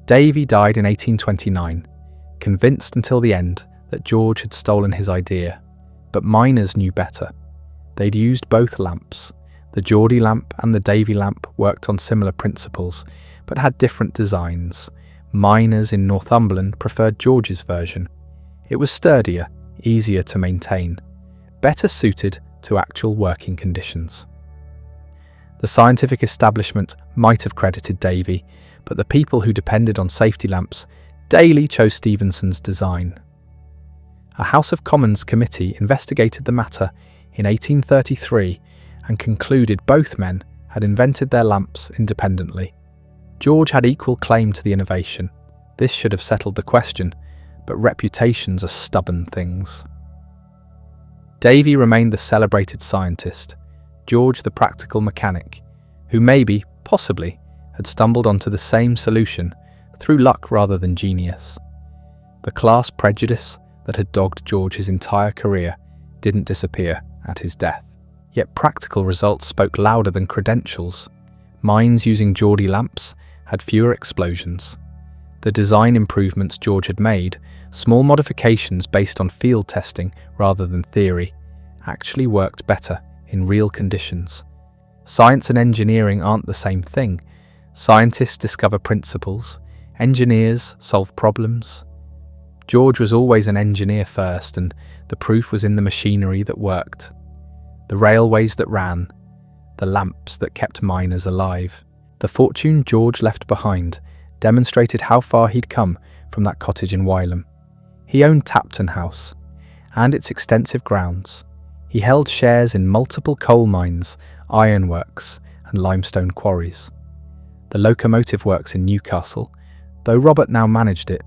Speaker 1: Davy died in 1829, convinced until the end that George had stolen his idea. But miners knew better. They'd used both lamps. The Geordie lamp and the Davy lamp worked on similar principles, but had different designs. Miners in Northumberland preferred George's version. It was sturdier, easier to maintain, better suited to actual working conditions. The scientific establishment might have credited Davy, but the people who depended on safety lamps daily chose Stephenson's design. A House of Commons committee investigated the matter in 1833 and concluded both men had invented their lamps independently. George had equal claim to the innovation. This should have settled the question, but reputations are stubborn things. Davy remained the celebrated scientist, George the practical mechanic, who maybe, possibly, had stumbled onto the same solution through luck rather than genius. The class prejudice that had dogged George his entire career didn't disappear at his death. Yet practical results spoke louder than credentials. Mines using Geordie lamps had fewer explosions. The design improvements George had made, small modifications based on field testing rather than theory, actually worked better in real conditions. Science and engineering aren't the same thing. Scientists discover principles, engineers solve problems. George was always an engineer first, and the proof was in the machinery that worked. The railways that ran, the lamps that kept miners alive. The fortune George left behind demonstrated how far he'd come from that cottage in Wylam. He owned Tapton House and its extensive grounds. He held shares in multiple coal mines, ironworks, and limestone quarries. The locomotive works in Newcastle, though Robert now managed it,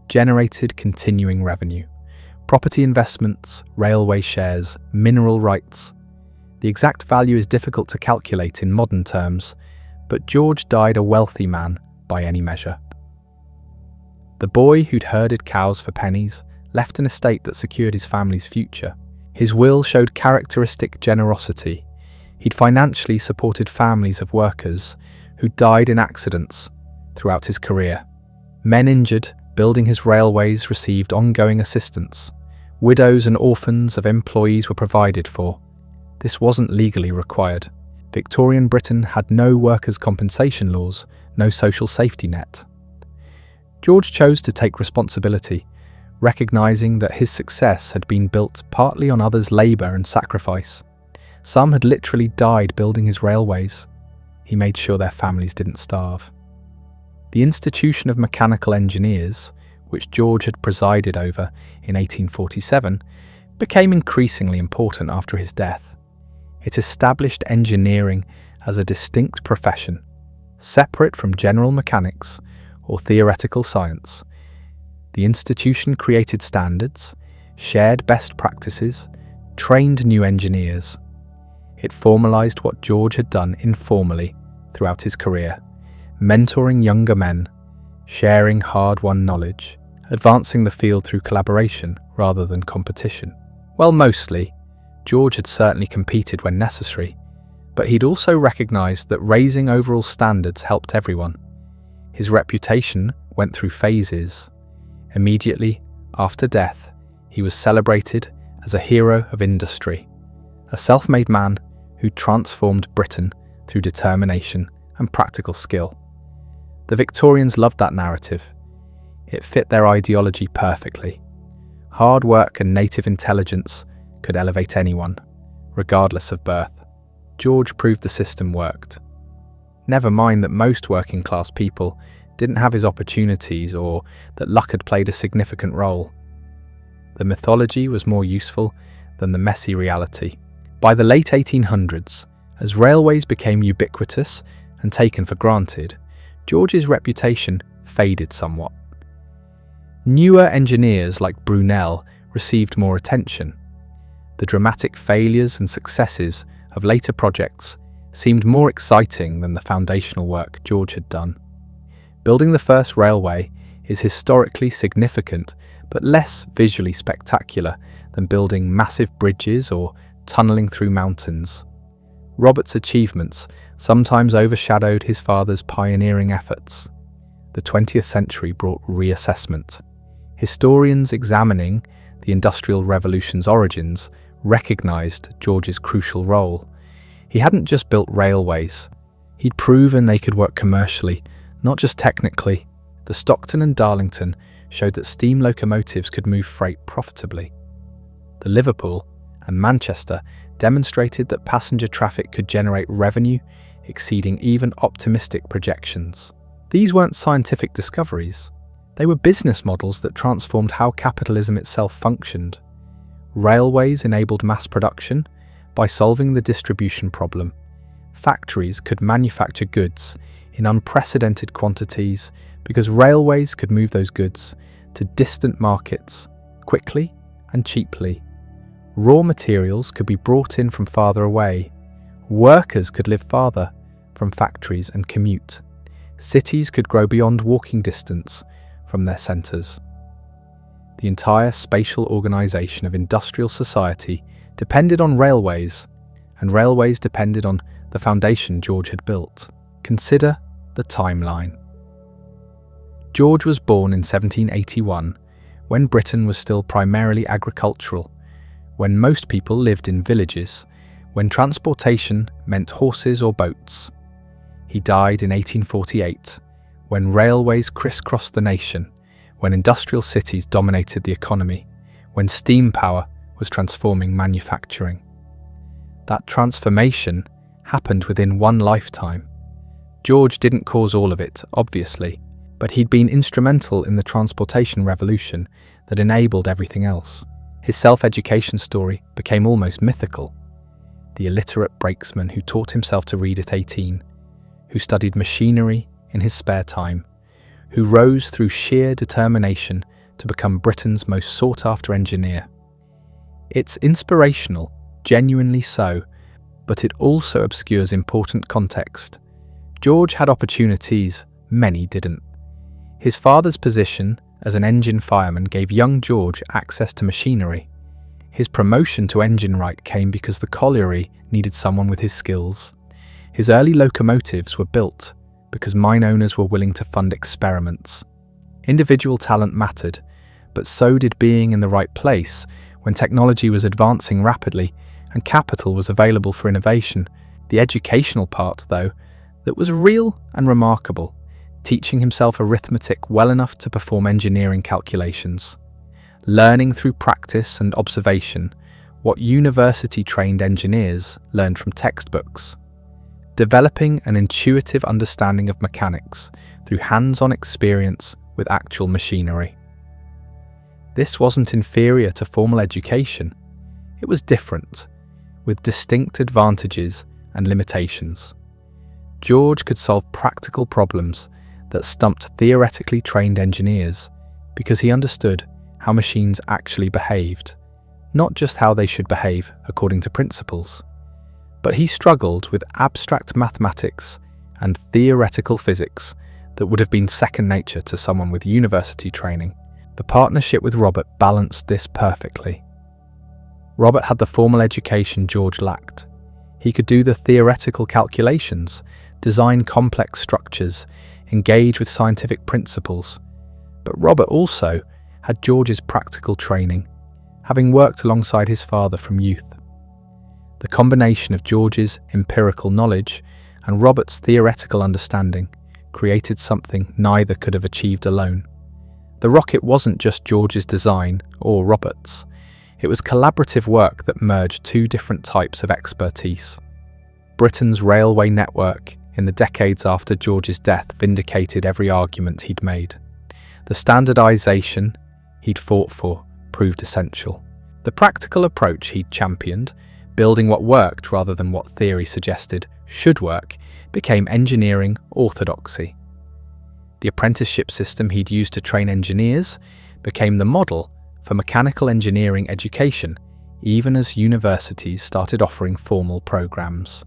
Speaker 1: generated continuing revenue. Property investments, railway shares, mineral rights. The exact value is difficult to calculate in modern terms, but George died a wealthy man by any measure. The boy who'd herded cows for pennies left an estate that secured his family's future. His will showed characteristic generosity. He'd financially supported families of workers who died in accidents throughout his career. Men injured building his railways received ongoing assistance. Widows and orphans of employees were provided for. This wasn't legally required. Victorian Britain had no workers' compensation laws, no social safety net. George chose to take responsibility, recognising that his success had been built partly on others' labour and sacrifice. Some had literally died building his railways. He made sure their families didn't starve. The institution of mechanical engineers, which George had presided over in 1847, became increasingly important after his death. It established engineering as a distinct profession, separate from general mechanics or theoretical science. The institution created standards, shared best practices, trained new engineers. It formalized what George had done informally throughout his career, mentoring younger men, sharing hard-won knowledge, advancing the field through collaboration rather than competition. Well, mostly, George had certainly competed when necessary, but he'd also recognized that raising overall standards helped everyone. His reputation went through phases. Immediately after death, he was celebrated as a hero of industry. a self-made man who transformed Britain through determination and practical skill. The Victorians loved that narrative. It fit their ideology perfectly. Hard work and native intelligence could elevate anyone, regardless of birth. George proved the system worked. Never mind that most working-class people didn't have his opportunities or that luck had played a significant role. The mythology was more useful than the messy reality. By the late 1800s, as railways became ubiquitous and taken for granted, George's reputation faded somewhat. Newer engineers like Brunel received more attention. The dramatic failures and successes of later projects seemed more exciting than the foundational work George had done. Building the first railway is historically significant but less visually spectacular than building massive bridges or tunnelling through mountains. Robert's achievements sometimes overshadowed his father's pioneering efforts. The 20th century brought reassessment. Historians examining the Industrial Revolution's origins recognised George's crucial role. He hadn't just built railways. He'd proven they could work commercially, not just technically. The Stockton and Darlington showed that steam locomotives could move freight profitably. The Liverpool and Manchester demonstrated that passenger traffic could generate revenue exceeding even optimistic projections. These weren't scientific discoveries. They were business models that transformed how capitalism itself functioned. Railways enabled mass production by solving the distribution problem. Factories could manufacture goods in unprecedented quantities because railways could move those goods to distant markets quickly and cheaply. Raw materials could be brought in from farther away. Workers could live farther from factories and commute. Cities could grow beyond walking distance from their centres. The entire spatial organisation of industrial society depended on railways, and railways depended on the foundation George had built. Consider the timeline. George was born in 1781, when Britain was still primarily agricultural, when most people lived in villages, when transportation meant horses or boats. He died in 1848, when railways crisscrossed the nation, when industrial cities dominated the economy, when steam power was transforming manufacturing. That transformation happened within one lifetime. George didn't cause all of it, obviously, but he'd been instrumental in the transportation revolution that enabled everything else. His self-education story became almost mythical. The illiterate brakesman who taught himself to read at 18, who studied machinery in his spare time, who rose through sheer determination to become Britain's most sought-after engineer. It's inspirational, genuinely so, but it also obscures important context. George had opportunities, many didn't. His father's position as an engine fireman gave young George access to machinery. His promotion to engine wright came because the colliery needed someone with his skills. His early locomotives were built because mine owners were willing to fund experiments. Individual talent mattered, but so did being in the right place when technology was advancing rapidly and capital was available for innovation. The educational part, though, that was real and remarkable, teaching himself arithmetic well enough to perform engineering calculations, learning through practice and observation what university-trained engineers learned from textbooks, developing an intuitive understanding of mechanics through hands-on experience with actual machinery. This wasn't inferior to formal education. It was different, with distinct advantages and limitations. George could solve practical problems that stumped theoretically trained engineers because he understood how machines actually behaved, not just how they should behave according to principles. But he struggled with abstract mathematics and theoretical physics that would have been second nature to someone with university training. The partnership with Robert balanced this perfectly. Robert had the formal education George lacked. He could do the theoretical calculations, design complex structures, engage with scientific principles. But Robert also had George's practical training, having worked alongside his father from youth. The combination of George's empirical knowledge and Robert's theoretical understanding created something neither could have achieved alone. The rocket wasn't just George's design or Robert's. It was collaborative work that merged two different types of expertise. Britain's railway network in the decades after George's death vindicated every argument he'd made. The standardisation he'd fought for proved essential. The practical approach he'd championed, building what worked rather than what theory suggested should work, became engineering orthodoxy. The apprenticeship system he'd used to train engineers became the model for mechanical engineering education, even as universities started offering formal programs.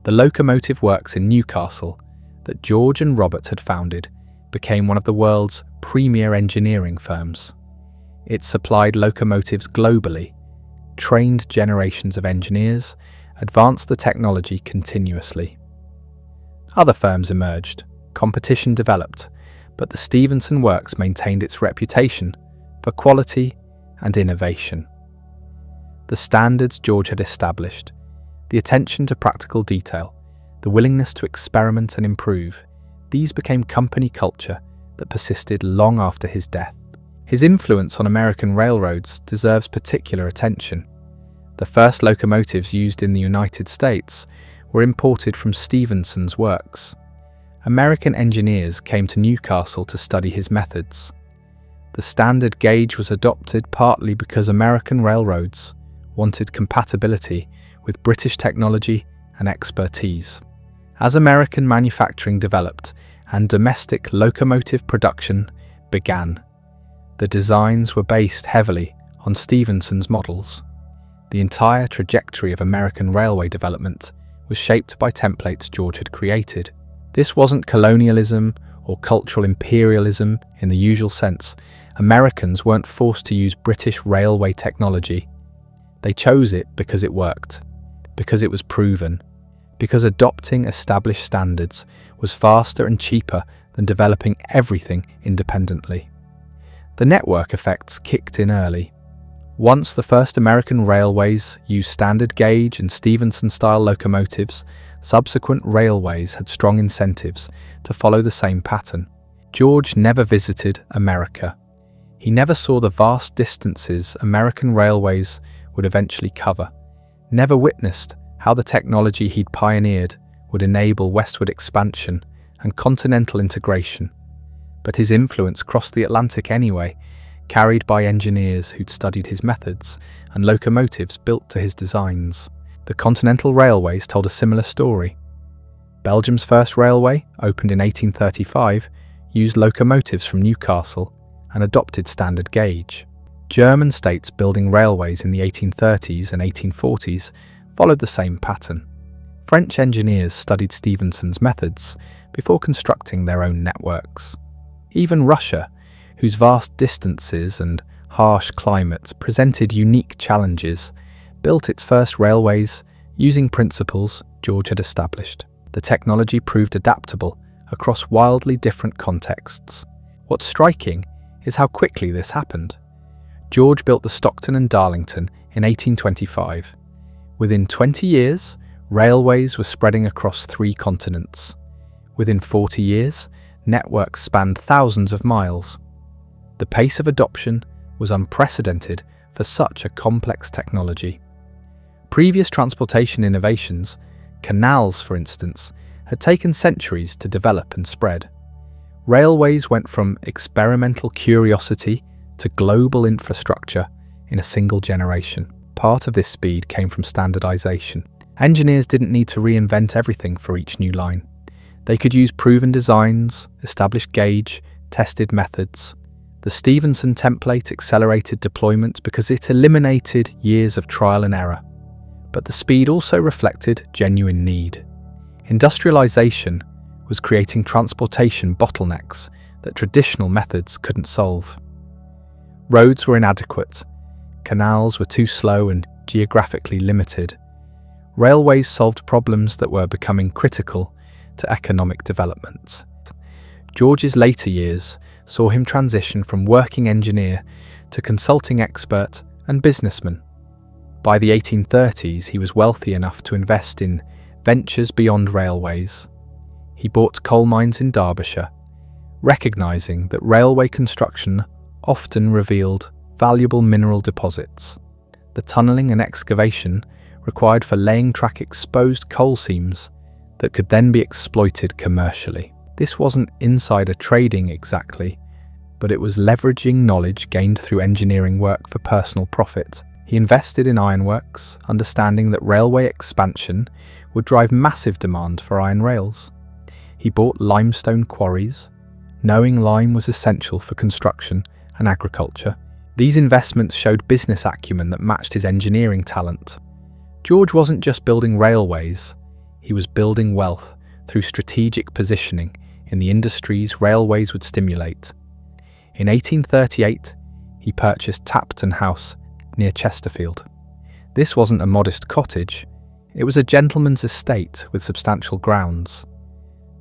Speaker 1: The locomotive works in Newcastle that George and Robert had founded became one of the world's premier engineering firms. It supplied locomotives globally, trained generations of engineers, advanced the technology continuously. Other firms emerged, competition developed, but the Stephenson Works maintained its reputation for quality and innovation. The standards George had established, the attention to practical detail, the willingness to experiment and improve, these became company culture that persisted long after his death. His influence on American railroads deserves particular attention. The first locomotives used in the United States were imported from Stephenson's works. American engineers came to Newcastle to study his methods. The standard gauge was adopted partly because American railroads wanted compatibility with British technology and expertise. As American manufacturing developed and domestic locomotive production began, the designs were based heavily on Stephenson's models. The entire trajectory of American railway development was shaped by templates George had created. This wasn't colonialism or cultural imperialism in the usual sense. Americans weren't forced to use British railway technology. They chose it because it worked, because it was proven, because adopting established standards was faster and cheaper than developing everything independently. The network effects kicked in early. Once the first American railways used standard gauge and Stephenson-style locomotives, subsequent railways had strong incentives to follow the same pattern. George never visited America. He never saw the vast distances American railways would eventually cover, never witnessed how the technology he'd pioneered would enable westward expansion and continental integration. But his influence crossed the Atlantic anyway, carried by engineers who'd studied his methods and locomotives built to his designs. The Continental Railways told a similar story. Belgium's first railway, opened in 1835, used locomotives from Newcastle and adopted standard gauge. German states building railways in the 1830s and 1840s followed the same pattern. French engineers studied Stephenson's methods before constructing their own networks. Even Russia, whose vast distances and harsh climate presented unique challenges, built its first railways using principles George had established. The technology proved adaptable across wildly different contexts. What's striking is how quickly this happened. George built the Stockton and Darlington in 1825. Within 20 years, railways were spreading across 3 continents. Within 40 years, networks spanned thousands of miles. The pace of adoption was unprecedented for such a complex technology. Previous transportation innovations, canals for instance, had taken centuries to develop and spread. Railways went from experimental curiosity to global infrastructure in a single generation. Part of this speed came from standardization. Engineers didn't need to reinvent everything for each new line. They could use proven designs, established gauge, tested methods. The Stephenson template accelerated deployment because it eliminated years of trial and error. But the speed also reflected genuine need. Industrialization was creating transportation bottlenecks that traditional methods couldn't solve. Roads were inadequate, canals were too slow and geographically limited. Railways solved problems that were becoming critical to economic development. George's later years saw him transition from working engineer to consulting expert and businessman. By the 1830s, he was wealthy enough to invest in ventures beyond railways. He bought coal mines in Derbyshire, recognising that railway construction often revealed valuable mineral deposits. The tunnelling and excavation required for laying track exposed coal seams that could then be exploited commercially. This wasn't insider trading exactly, but it was leveraging knowledge gained through engineering work for personal profit. He invested in ironworks, understanding that railway expansion would drive massive demand for iron rails. He bought limestone quarries, knowing lime was essential for construction and agriculture. These investments showed business acumen that matched his engineering talent. George wasn't just building railways, he was building wealth through strategic positioning in the industries railways would stimulate. In 1838, he purchased Tapton House near Chesterfield. This wasn't a modest cottage, it was a gentleman's estate with substantial grounds.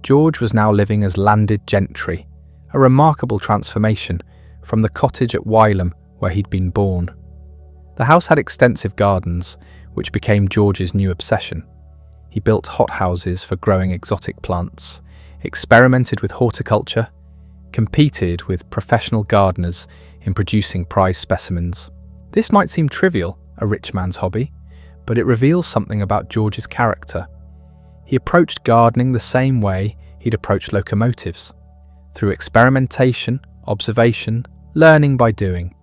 Speaker 1: George was now living as landed gentry, a remarkable transformation from the cottage at Wylam where he'd been born. The house had extensive gardens, which became George's new obsession. He built hothouses for growing exotic plants, experimented with horticulture, competed with professional gardeners in producing prize specimens. This might seem trivial, a rich man's hobby, but it reveals something about George's character. He approached gardening the same way he'd approached locomotives, through experimentation, observation, learning by doing.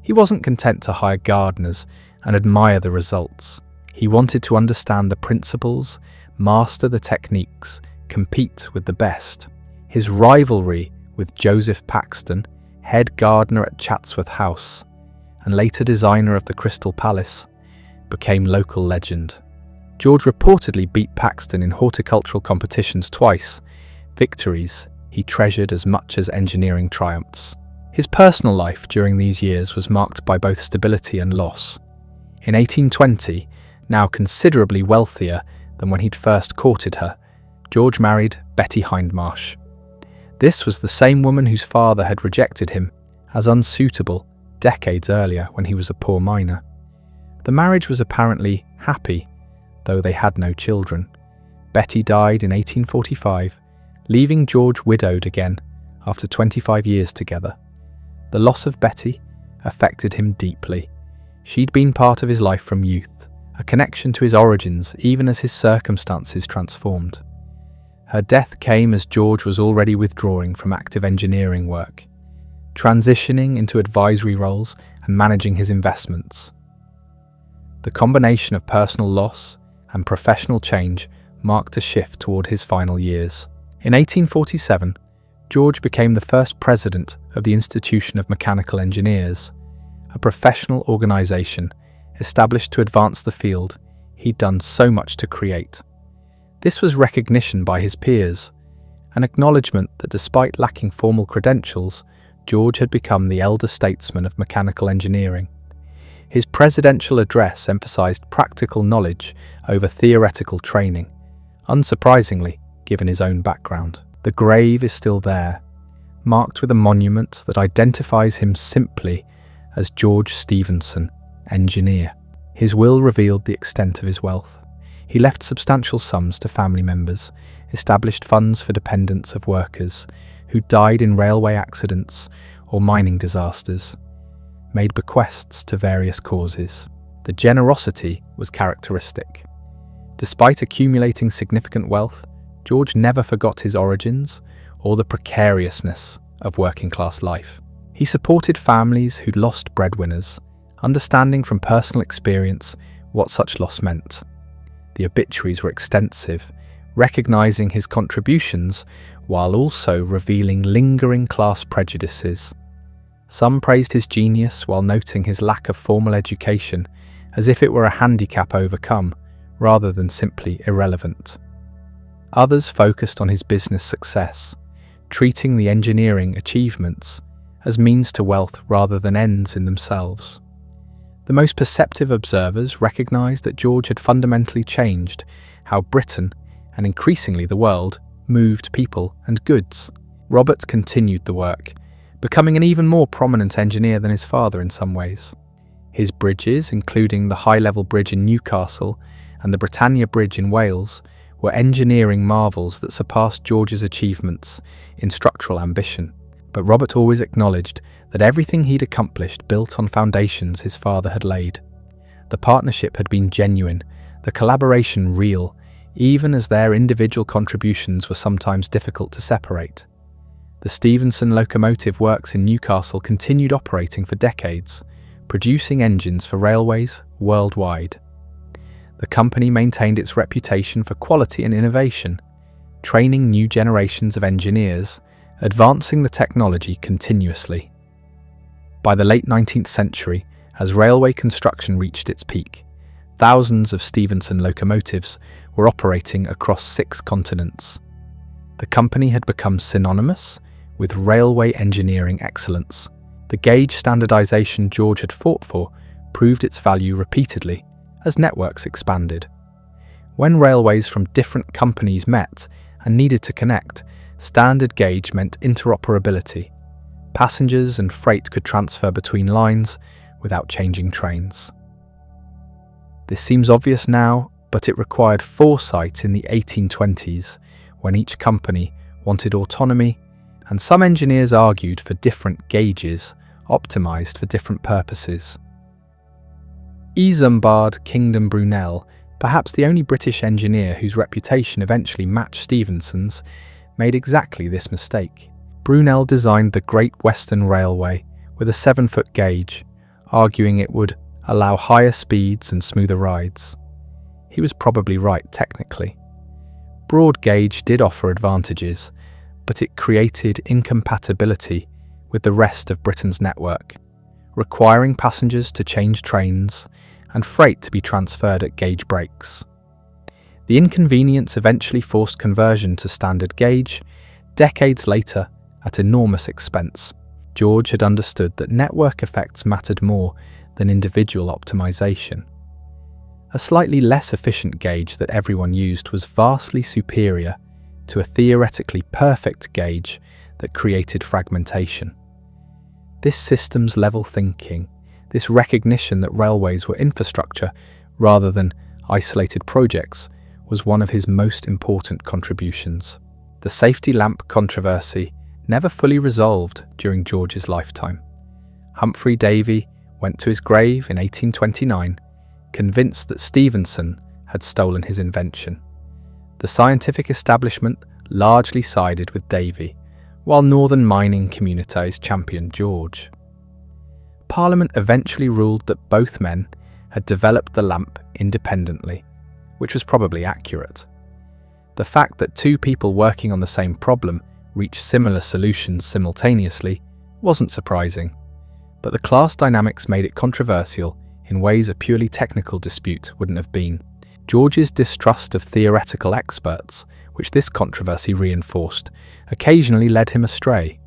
Speaker 1: He wasn't content to hire gardeners and admire the results. He wanted to understand the principles, master the techniques, compete with the best. His rivalry with Joseph Paxton, head gardener at Chatsworth House, and later designer of the Crystal Palace, became local legend. George reportedly beat Paxton in horticultural competitions twice, victories he treasured as much as engineering triumphs. His personal life during these years was marked by both stability and loss. In 1820, now considerably wealthier than when he'd first courted her, George married Betty Hindmarsh. This was the same woman whose father had rejected him as unsuitable decades earlier when he was a poor miner. The marriage was apparently happy, though they had no children. Betty died in 1845, leaving George widowed again after 25 years together. The loss of Betty affected him deeply. She'd been part of his life from youth, a connection to his origins even as his circumstances transformed. Her death came as George was already withdrawing from active engineering work, transitioning into advisory roles and managing his investments. The combination of personal loss and professional change marked a shift toward his final years. In 1847, George became the first president of the Institution of Mechanical Engineers, a professional organisation established to advance the field he'd done so much to create. This was recognition by his peers, an acknowledgement that despite lacking formal credentials, George had become the elder statesman of mechanical engineering. His presidential address emphasised practical knowledge over theoretical training, unsurprisingly, given his own background. The grave is still there, marked with a monument that identifies him simply as George Stephenson, engineer. His will revealed the extent of his wealth. He left substantial sums to family members, established funds for dependents of workers who died in railway accidents or mining disasters, made bequests to various causes. The generosity was characteristic. Despite accumulating significant wealth, George never forgot his origins or the precariousness of working-class life. He supported families who'd lost breadwinners, understanding from personal experience what such loss meant. The obituaries were extensive, recognising his contributions while also revealing lingering class prejudices. Some praised his genius while noting his lack of formal education, as if it were a handicap overcome, rather than simply irrelevant. Others focused on his business success, treating the engineering achievements as means to wealth rather than ends in themselves. The most perceptive observers recognised that George had fundamentally changed how Britain, and increasingly the world, moved people and goods. Robert continued the work, becoming an even more prominent engineer than his father in some ways. His bridges, including the high-level bridge in Newcastle and the Britannia Bridge in Wales, were engineering marvels that surpassed George's achievements in structural ambition. But Robert always acknowledged that everything he'd accomplished built on foundations his father had laid. The partnership had been genuine, the collaboration real, even as their individual contributions were sometimes difficult to separate. The Stephenson locomotive works in Newcastle continued operating for decades, producing engines for railways worldwide. The company maintained its reputation for quality and innovation, training new generations of engineers, advancing the technology continuously. By the late 19th century, as railway construction reached its peak, thousands of Stephenson locomotives were operating across 6 continents. The company had become synonymous with railway engineering excellence. The gauge standardization George had fought for proved its value repeatedly as networks expanded. When railways from different companies met and needed to connect, standard gauge meant interoperability. Passengers and freight could transfer between lines without changing trains. This seems obvious now, but it required foresight in the 1820s when each company wanted autonomy, and some engineers argued for different gauges optimized for different purposes. Isambard Kingdom Brunel, perhaps the only British engineer whose reputation eventually matched Stephenson's, made exactly this mistake. Brunel designed the Great Western Railway with a 7-foot gauge, arguing it would allow higher speeds and smoother rides. He was probably right technically. Broad gauge did offer advantages, but it created incompatibility with the rest of Britain's network, requiring passengers to change trains and freight to be transferred at gauge breaks. The inconvenience eventually forced conversion to standard gauge, decades later at enormous expense. George had understood that network effects mattered more than individual optimization. A slightly less efficient gauge that everyone used was vastly superior to a theoretically perfect gauge that created fragmentation. This systems-level thinking, this recognition that railways were infrastructure rather than isolated projects, was one of his most important contributions. The safety lamp controversy never fully resolved during George's lifetime. Humphrey Davy went to his grave in 1829, convinced that Stephenson had stolen his invention. The scientific establishment largely sided with Davy, while northern mining communities championed George. Parliament eventually ruled that both men had developed the lamp independently, which was probably accurate. The fact that 2 people working on the same problem reached similar solutions simultaneously wasn't surprising, but the class dynamics made it controversial in ways a purely technical dispute wouldn't have been. George's distrust of theoretical experts, which this controversy reinforced, occasionally led him astray.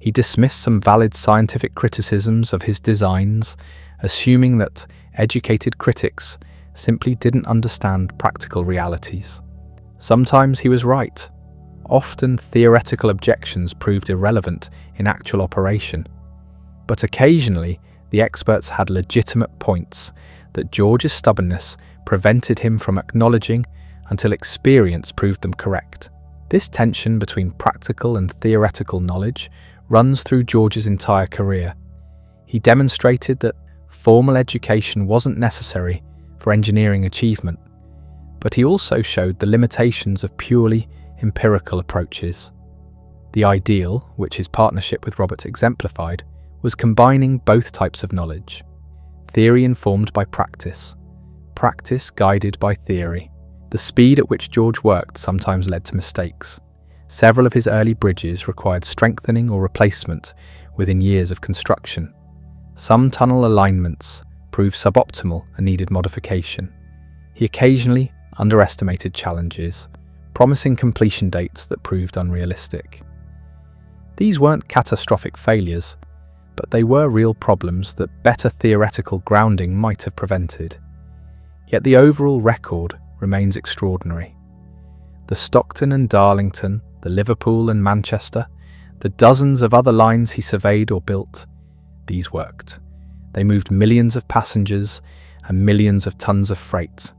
Speaker 1: He dismissed some valid scientific criticisms of his designs, assuming that educated critics simply didn't understand practical realities. Sometimes he was right. Often theoretical objections proved irrelevant in actual operation. But occasionally, the experts had legitimate points that George's stubbornness prevented him from acknowledging until experience proved them correct. This tension between practical and theoretical knowledge runs through George's entire career. He demonstrated that formal education wasn't necessary for engineering achievement, but he also showed the limitations of purely empirical approaches. The ideal, which his partnership with Robert exemplified, was combining both types of knowledge: theory informed by practice, practice guided by theory. The speed at which George worked sometimes led to mistakes. Several of his early bridges required strengthening or replacement within years of construction. Some tunnel alignments proved suboptimal and needed modification. He occasionally underestimated challenges, promising completion dates that proved unrealistic. These weren't catastrophic failures, but they were real problems that better theoretical grounding might have prevented. Yet the overall record remains extraordinary. The Stockton and Darlington, the Liverpool and Manchester, the dozens of other lines he surveyed or built, these worked. They moved millions of passengers and millions of tons of freight.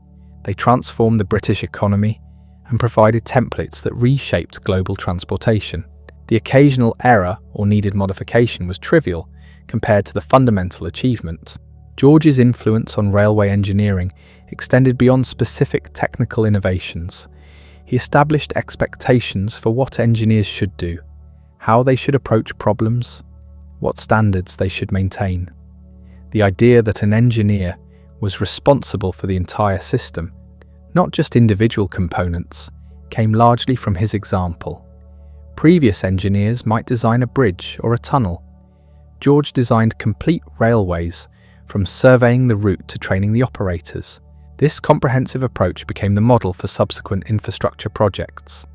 Speaker 1: They transformed the British economy and provided templates that reshaped global transportation. The occasional error or needed modification was trivial compared to the fundamental achievement. George's influence on railway engineering extended beyond specific technical innovations. He established expectations for what engineers should do, how they should approach problems, what standards they should maintain. The idea that an engineer was responsible for the entire system, not just individual components, came largely from his example. Previous engineers might design a bridge or a tunnel. George designed complete railways, from surveying the route to training the operators. This comprehensive approach became the model for subsequent infrastructure projects.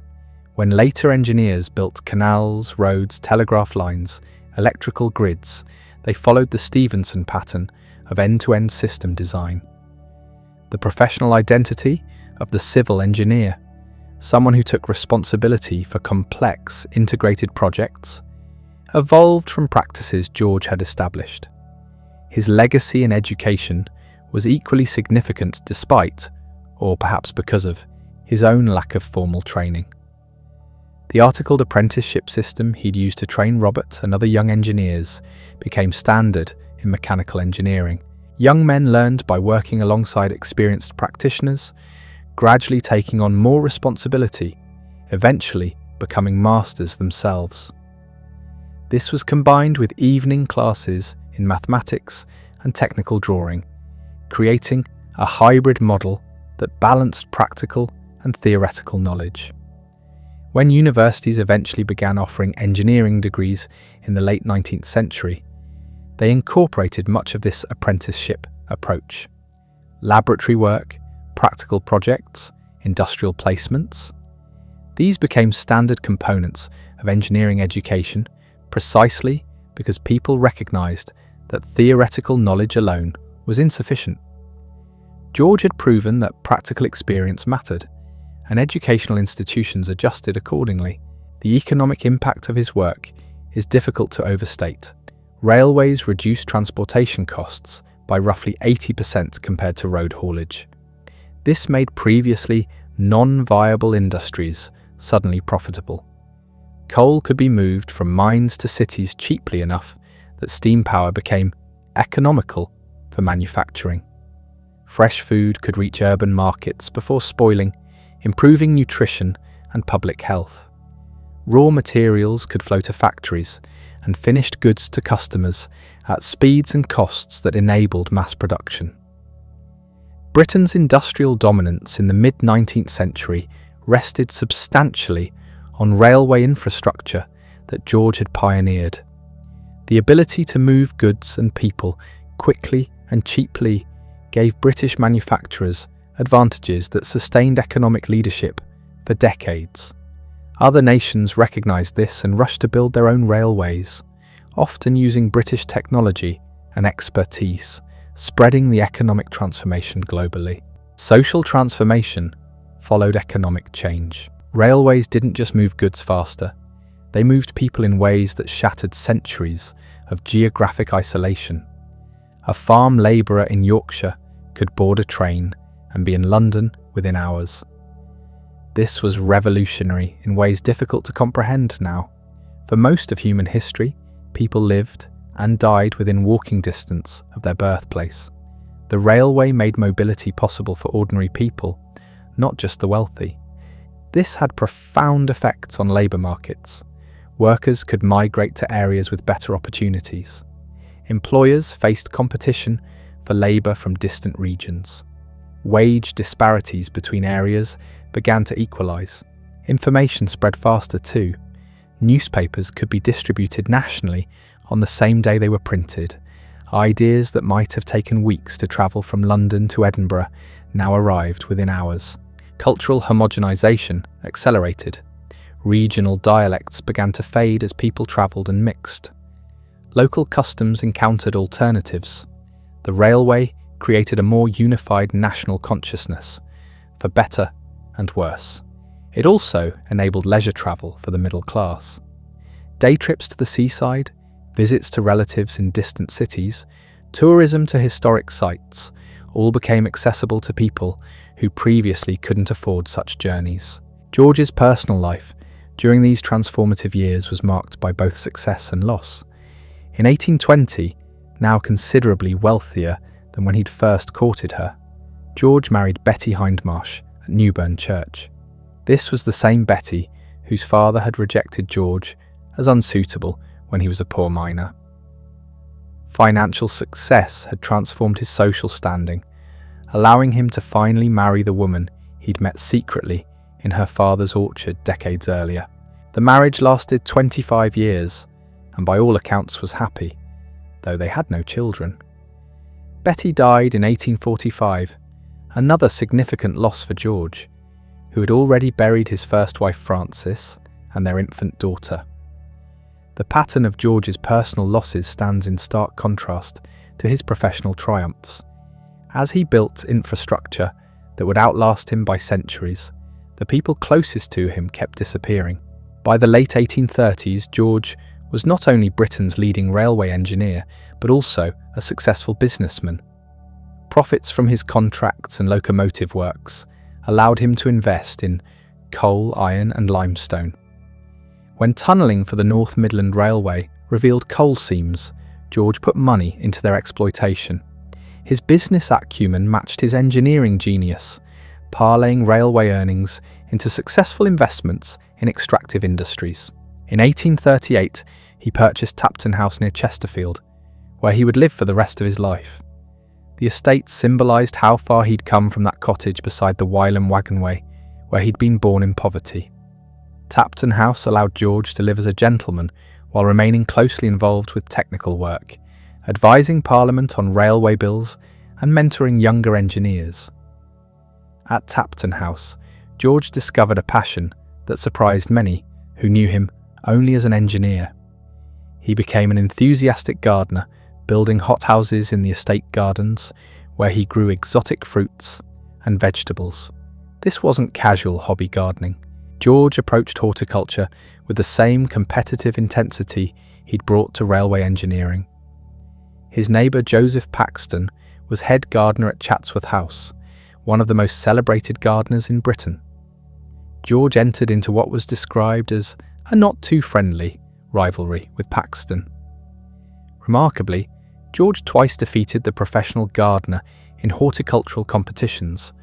Speaker 1: When later engineers built canals, roads, telegraph lines, electrical grids, they followed the Stephenson pattern of end-to-end system design. The professional identity of the civil engineer, someone who took responsibility for complex, integrated projects, evolved from practices George had established. His legacy in education was equally significant despite, or perhaps because of, his own lack of formal training. The articled apprenticeship system he'd used to train Robert and other young engineers became standard in mechanical engineering. Young men learned by working alongside experienced practitioners, gradually taking on more responsibility, eventually becoming masters themselves. This was combined with evening classes in mathematics and technical drawing, creating a hybrid model that balanced practical and theoretical knowledge. When universities eventually began offering engineering degrees in the late 19th century, they incorporated much of this apprenticeship approach. Laboratory work, practical projects, industrial placements. These became standard components of engineering education precisely because people recognized that theoretical knowledge alone was insufficient. George had proven that practical experience mattered, and educational institutions adjusted accordingly. The economic impact of his work is difficult to overstate. Railways reduced transportation costs by roughly 80% compared to road haulage. This made previously non-viable industries suddenly profitable. Coal could be moved from mines to cities cheaply enough that steam power became economical for manufacturing. Fresh food could reach urban markets before spoiling, improving nutrition and public health. Raw materials could flow to factories and finished goods to customers at speeds and costs that enabled mass production. Britain's industrial dominance in the mid-19th century rested substantially on railway infrastructure that George had pioneered. The ability to move goods and people quickly and cheaply gave British manufacturers advantages that sustained economic leadership for decades. Other nations recognized this and rushed to build their own railways, often using British technology and expertise, spreading the economic transformation globally. Social transformation followed economic change. Railways didn't just move goods faster, they moved people in ways that shattered centuries of geographic isolation. A farm labourer in Yorkshire could board a train and be in London within hours. This was revolutionary in ways difficult to comprehend now. For most of human history, people lived and died within walking distance of their birthplace. The railway made mobility possible for ordinary people, not just the wealthy. This had profound effects on labour markets. Workers could migrate to areas with better opportunities. Employers faced competition for labour from distant regions. Wage disparities between areas began to equalise. Information spread faster too. Newspapers could be distributed nationally on the same day they were printed. Ideas that might have taken weeks to travel from London to Edinburgh now arrived within hours. Cultural homogenisation accelerated. Regional dialects began to fade as people travelled and mixed. Local customs encountered alternatives. The railway created a more unified national consciousness, for better and worse. It also enabled leisure travel for the middle class. Day trips to the seaside, visits to relatives in distant cities, Tourism to historic sites all became accessible to people who previously couldn't afford such journeys. George's personal life during these transformative years was marked by both success and loss. In 1820, now considerably wealthier than when he'd first courted her, George married Betty Hindmarsh at Newburn Church. This was the same Betty whose father had rejected George as unsuitable when he was a poor miner. Financial success had transformed his social standing, allowing him to finally marry the woman he'd met secretly in her father's orchard decades earlier. The marriage lasted 25 years, and by all accounts was happy, though they had no children. Betty died in 1845, another significant loss for George, who had already buried his first wife Frances and their infant daughter. The pattern of George's personal losses stands in stark contrast to his professional triumphs. As he built infrastructure that would outlast him by centuries, the people closest to him kept disappearing. By the late 1830s, George was not only Britain's leading railway engineer, but also a successful businessman. Profits from his contracts and locomotive works allowed him to invest in coal, iron, and limestone. When tunnelling for the North Midland Railway revealed coal seams, George put money into their exploitation. His business acumen matched his engineering genius, parlaying railway earnings into successful investments in extractive industries. In 1838, he purchased Tapton House near Chesterfield, where he would live for the rest of his life. The estate symbolised how far he'd come from that cottage beside the Wylam Waggonway, where he'd been born in poverty. Tapton House allowed George to live as a gentleman while remaining closely involved with technical work, advising Parliament on railway bills and mentoring younger engineers. At Tapton House, George discovered a passion that surprised many who knew him only as an engineer. He became an enthusiastic gardener, building hothouses in the estate gardens where he grew exotic fruits and vegetables. This wasn't casual hobby gardening. George approached horticulture with the same competitive intensity he'd brought to railway engineering. His neighbour Joseph Paxton was head gardener at Chatsworth House, one of the most celebrated gardeners in Britain. George entered into what was described as a not too friendly rivalry with Paxton. Remarkably, George twice defeated the professional gardener in horticultural competitions.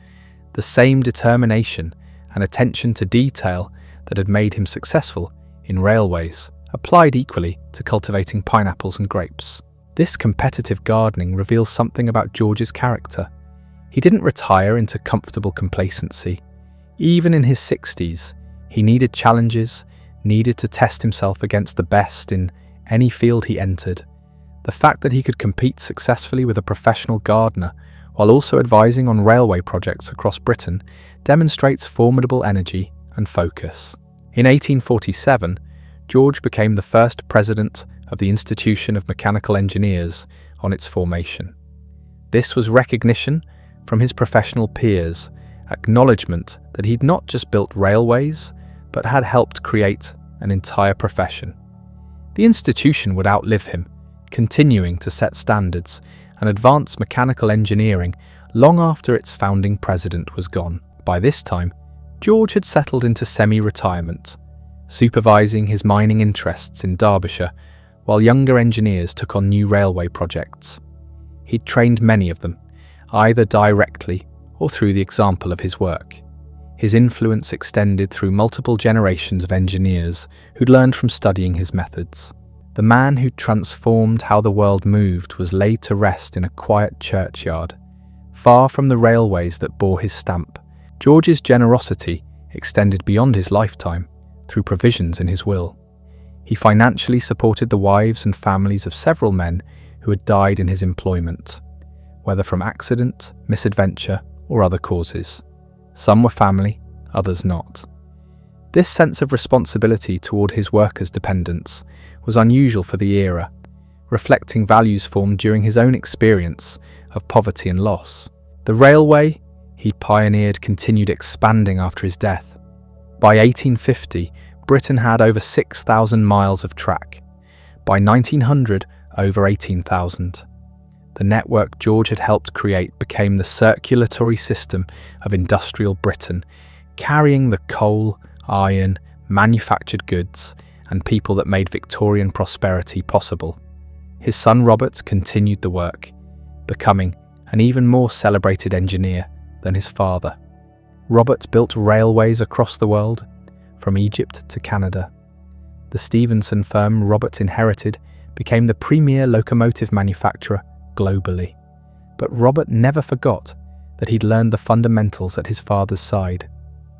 Speaker 1: The same determination and attention to detail that had made him successful in railways applied equally to cultivating pineapples and grapes. This competitive gardening reveals something about George's character. He didn't retire into comfortable complacency. Even in his 60s, he needed challenges, needed to test himself against the best in any field he entered. The fact that he could compete successfully with a professional gardener while also advising on railway projects across Britain demonstrates formidable energy and focus. In 1847, George became the first president of the Institution of Mechanical Engineers on its formation. This was recognition from his professional peers, acknowledgement that he'd not just built railways, but had helped create an entire profession. The institution would outlive him, continuing to set standards and advance mechanical engineering long after its founding president was gone. By this time, George had settled into semi-retirement, supervising his mining interests in Derbyshire, while younger engineers took on new railway projects. He'd trained many of them, either directly or through the example of his work. His influence extended through multiple generations of engineers who'd learned from studying his methods. The man who transformed how the world moved was laid to rest in a quiet churchyard, far from the railways that bore his stamp. George's generosity extended beyond his lifetime through provisions in his will. He financially supported the wives and families of several men who had died in his employment, whether from accident, misadventure, or other causes. Some were family, others not. This sense of responsibility toward his workers' dependents was unusual for the era, reflecting values formed during his own experience of poverty and loss. The railway he'd pioneered continued expanding after his death. By 1850, Britain had over 6,000 miles of track. By 1900, over 18,000. The network George had helped create became the circulatory system of industrial Britain, carrying the coal, iron, manufactured goods, and people that made Victorian prosperity possible. His son Robert continued the work, becoming an even more celebrated engineer than his father. Robert built railways across the world, from Egypt to Canada. The Stephenson firm Robert inherited became the premier locomotive manufacturer globally. But Robert never forgot that he'd learned the fundamentals at his father's side,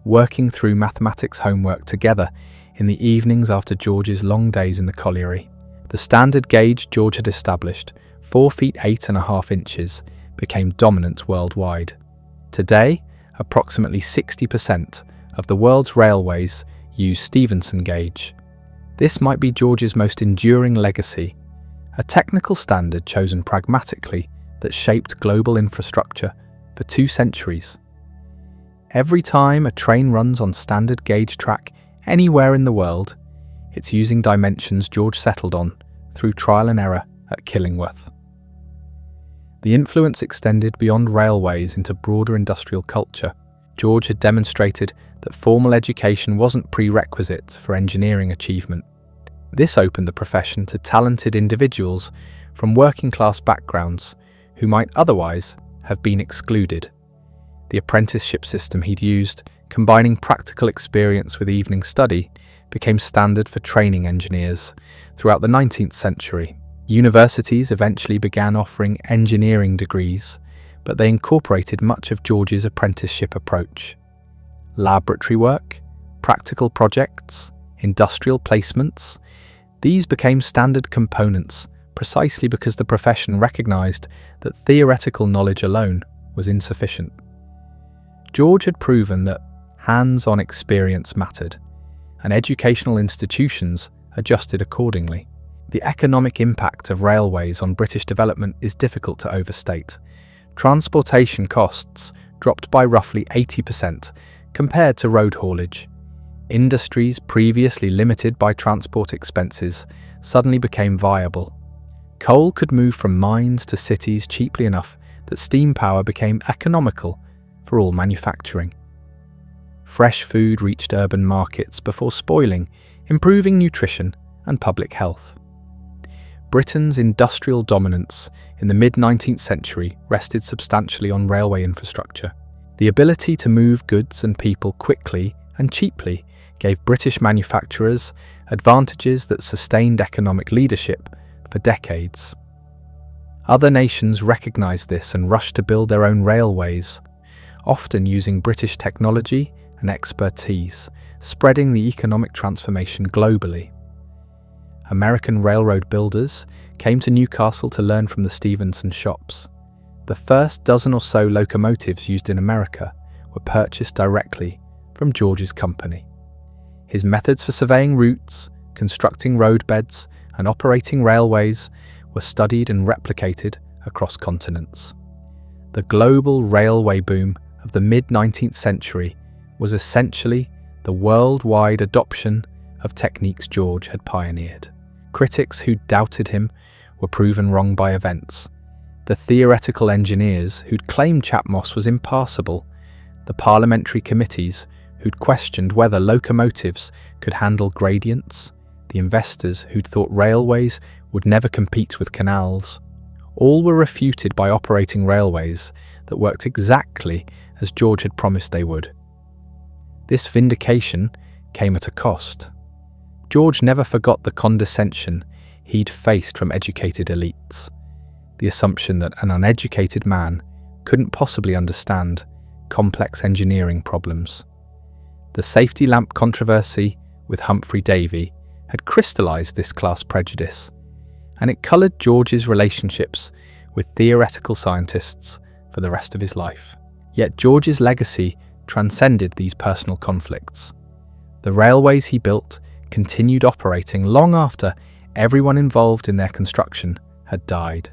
Speaker 1: working through mathematics homework together in the evenings after George's long days in the colliery. The standard gauge George had established, 4 feet 8.5 inches, became dominant worldwide. Today, approximately 60% of the world's railways use Stephenson gauge. This might be George's most enduring legacy, a technical standard chosen pragmatically that shaped global infrastructure for 2 centuries. Every time a train runs on standard gauge track anywhere in the world, it's using dimensions George settled on through trial and error at Killingworth. The influence extended beyond railways into broader industrial culture. George had demonstrated that formal education wasn't prerequisite for engineering achievement. This opened the profession to talented individuals from working-class backgrounds who might otherwise have been excluded. The apprenticeship system he'd used, combining practical experience with evening study, became standard for training engineers throughout the 19th century. Universities eventually began offering engineering degrees, but they incorporated much of George's apprenticeship approach. Laboratory work, practical projects, industrial placements, these became standard components precisely because the profession recognised that theoretical knowledge alone was insufficient. George had proven that hands-on experience mattered, and educational institutions adjusted accordingly. The economic impact of railways on British development is difficult to overstate. Transportation costs dropped by roughly 80% compared to road haulage. Industries previously limited by transport expenses suddenly became viable. Coal could move from mines to cities cheaply enough that steam power became economical for all manufacturing. Fresh food reached urban markets before spoiling, improving nutrition and public health. Britain's industrial dominance in the mid-19th century rested substantially on railway infrastructure. The ability to move goods and people quickly and cheaply gave British manufacturers advantages that sustained economic leadership for decades. Other nations recognised this and rushed to build their own railways, often using British technology and expertise, spreading the economic transformation globally. American railroad builders came to Newcastle to learn from the Stephenson shops. The first dozen or so locomotives used in America were purchased directly from George's company. His methods for surveying routes, constructing roadbeds, and operating railways were studied and replicated across continents. The global railway boom of the mid-19th century was essentially the worldwide adoption of techniques George had pioneered. Critics who doubted him were proven wrong by events. The theoretical engineers who'd claimed Chapmos was impassable, the parliamentary committees who'd questioned whether locomotives could handle gradients, the investors who'd thought railways would never compete with canals, all were refuted by operating railways that worked exactly as George had promised they would. This vindication came at a cost. George never forgot the condescension he'd faced from educated elites, the assumption that an uneducated man couldn't possibly understand complex engineering problems. The safety lamp controversy with Humphrey Davy had crystallised this class prejudice, and it coloured George's relationships with theoretical scientists for the rest of his life. Yet George's legacy transcended these personal conflicts. The railways he built continued operating long after everyone involved in their construction had died.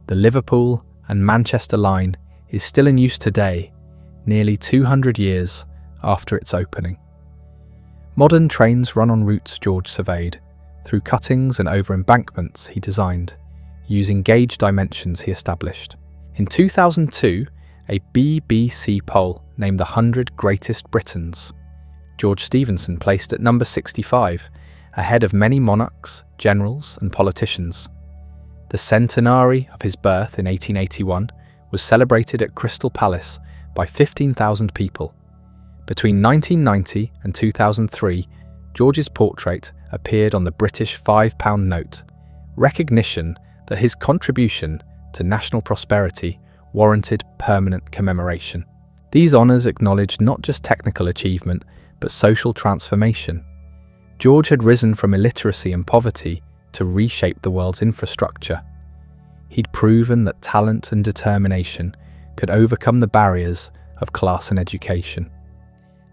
Speaker 1: The Liverpool and Manchester line is still in use today, nearly 200 years after its opening. Modern trains run on routes George surveyed, through cuttings and over embankments he designed, using gauge dimensions he established. In 2002, a BBC poll named the 100 Greatest Britons. George Stephenson placed at number 65, ahead of many monarchs, generals, and politicians. The centenary of his birth in 1881 was celebrated at Crystal Palace by 15,000 people. Between 1990 and 2003, George's portrait appeared on the British £5 note, recognition that his contribution to national prosperity warranted permanent commemoration. These honours acknowledged not just technical achievement, but social transformation. George had risen from illiteracy and poverty to reshape the world's infrastructure. He'd proven that talent and determination could overcome the barriers of class and education.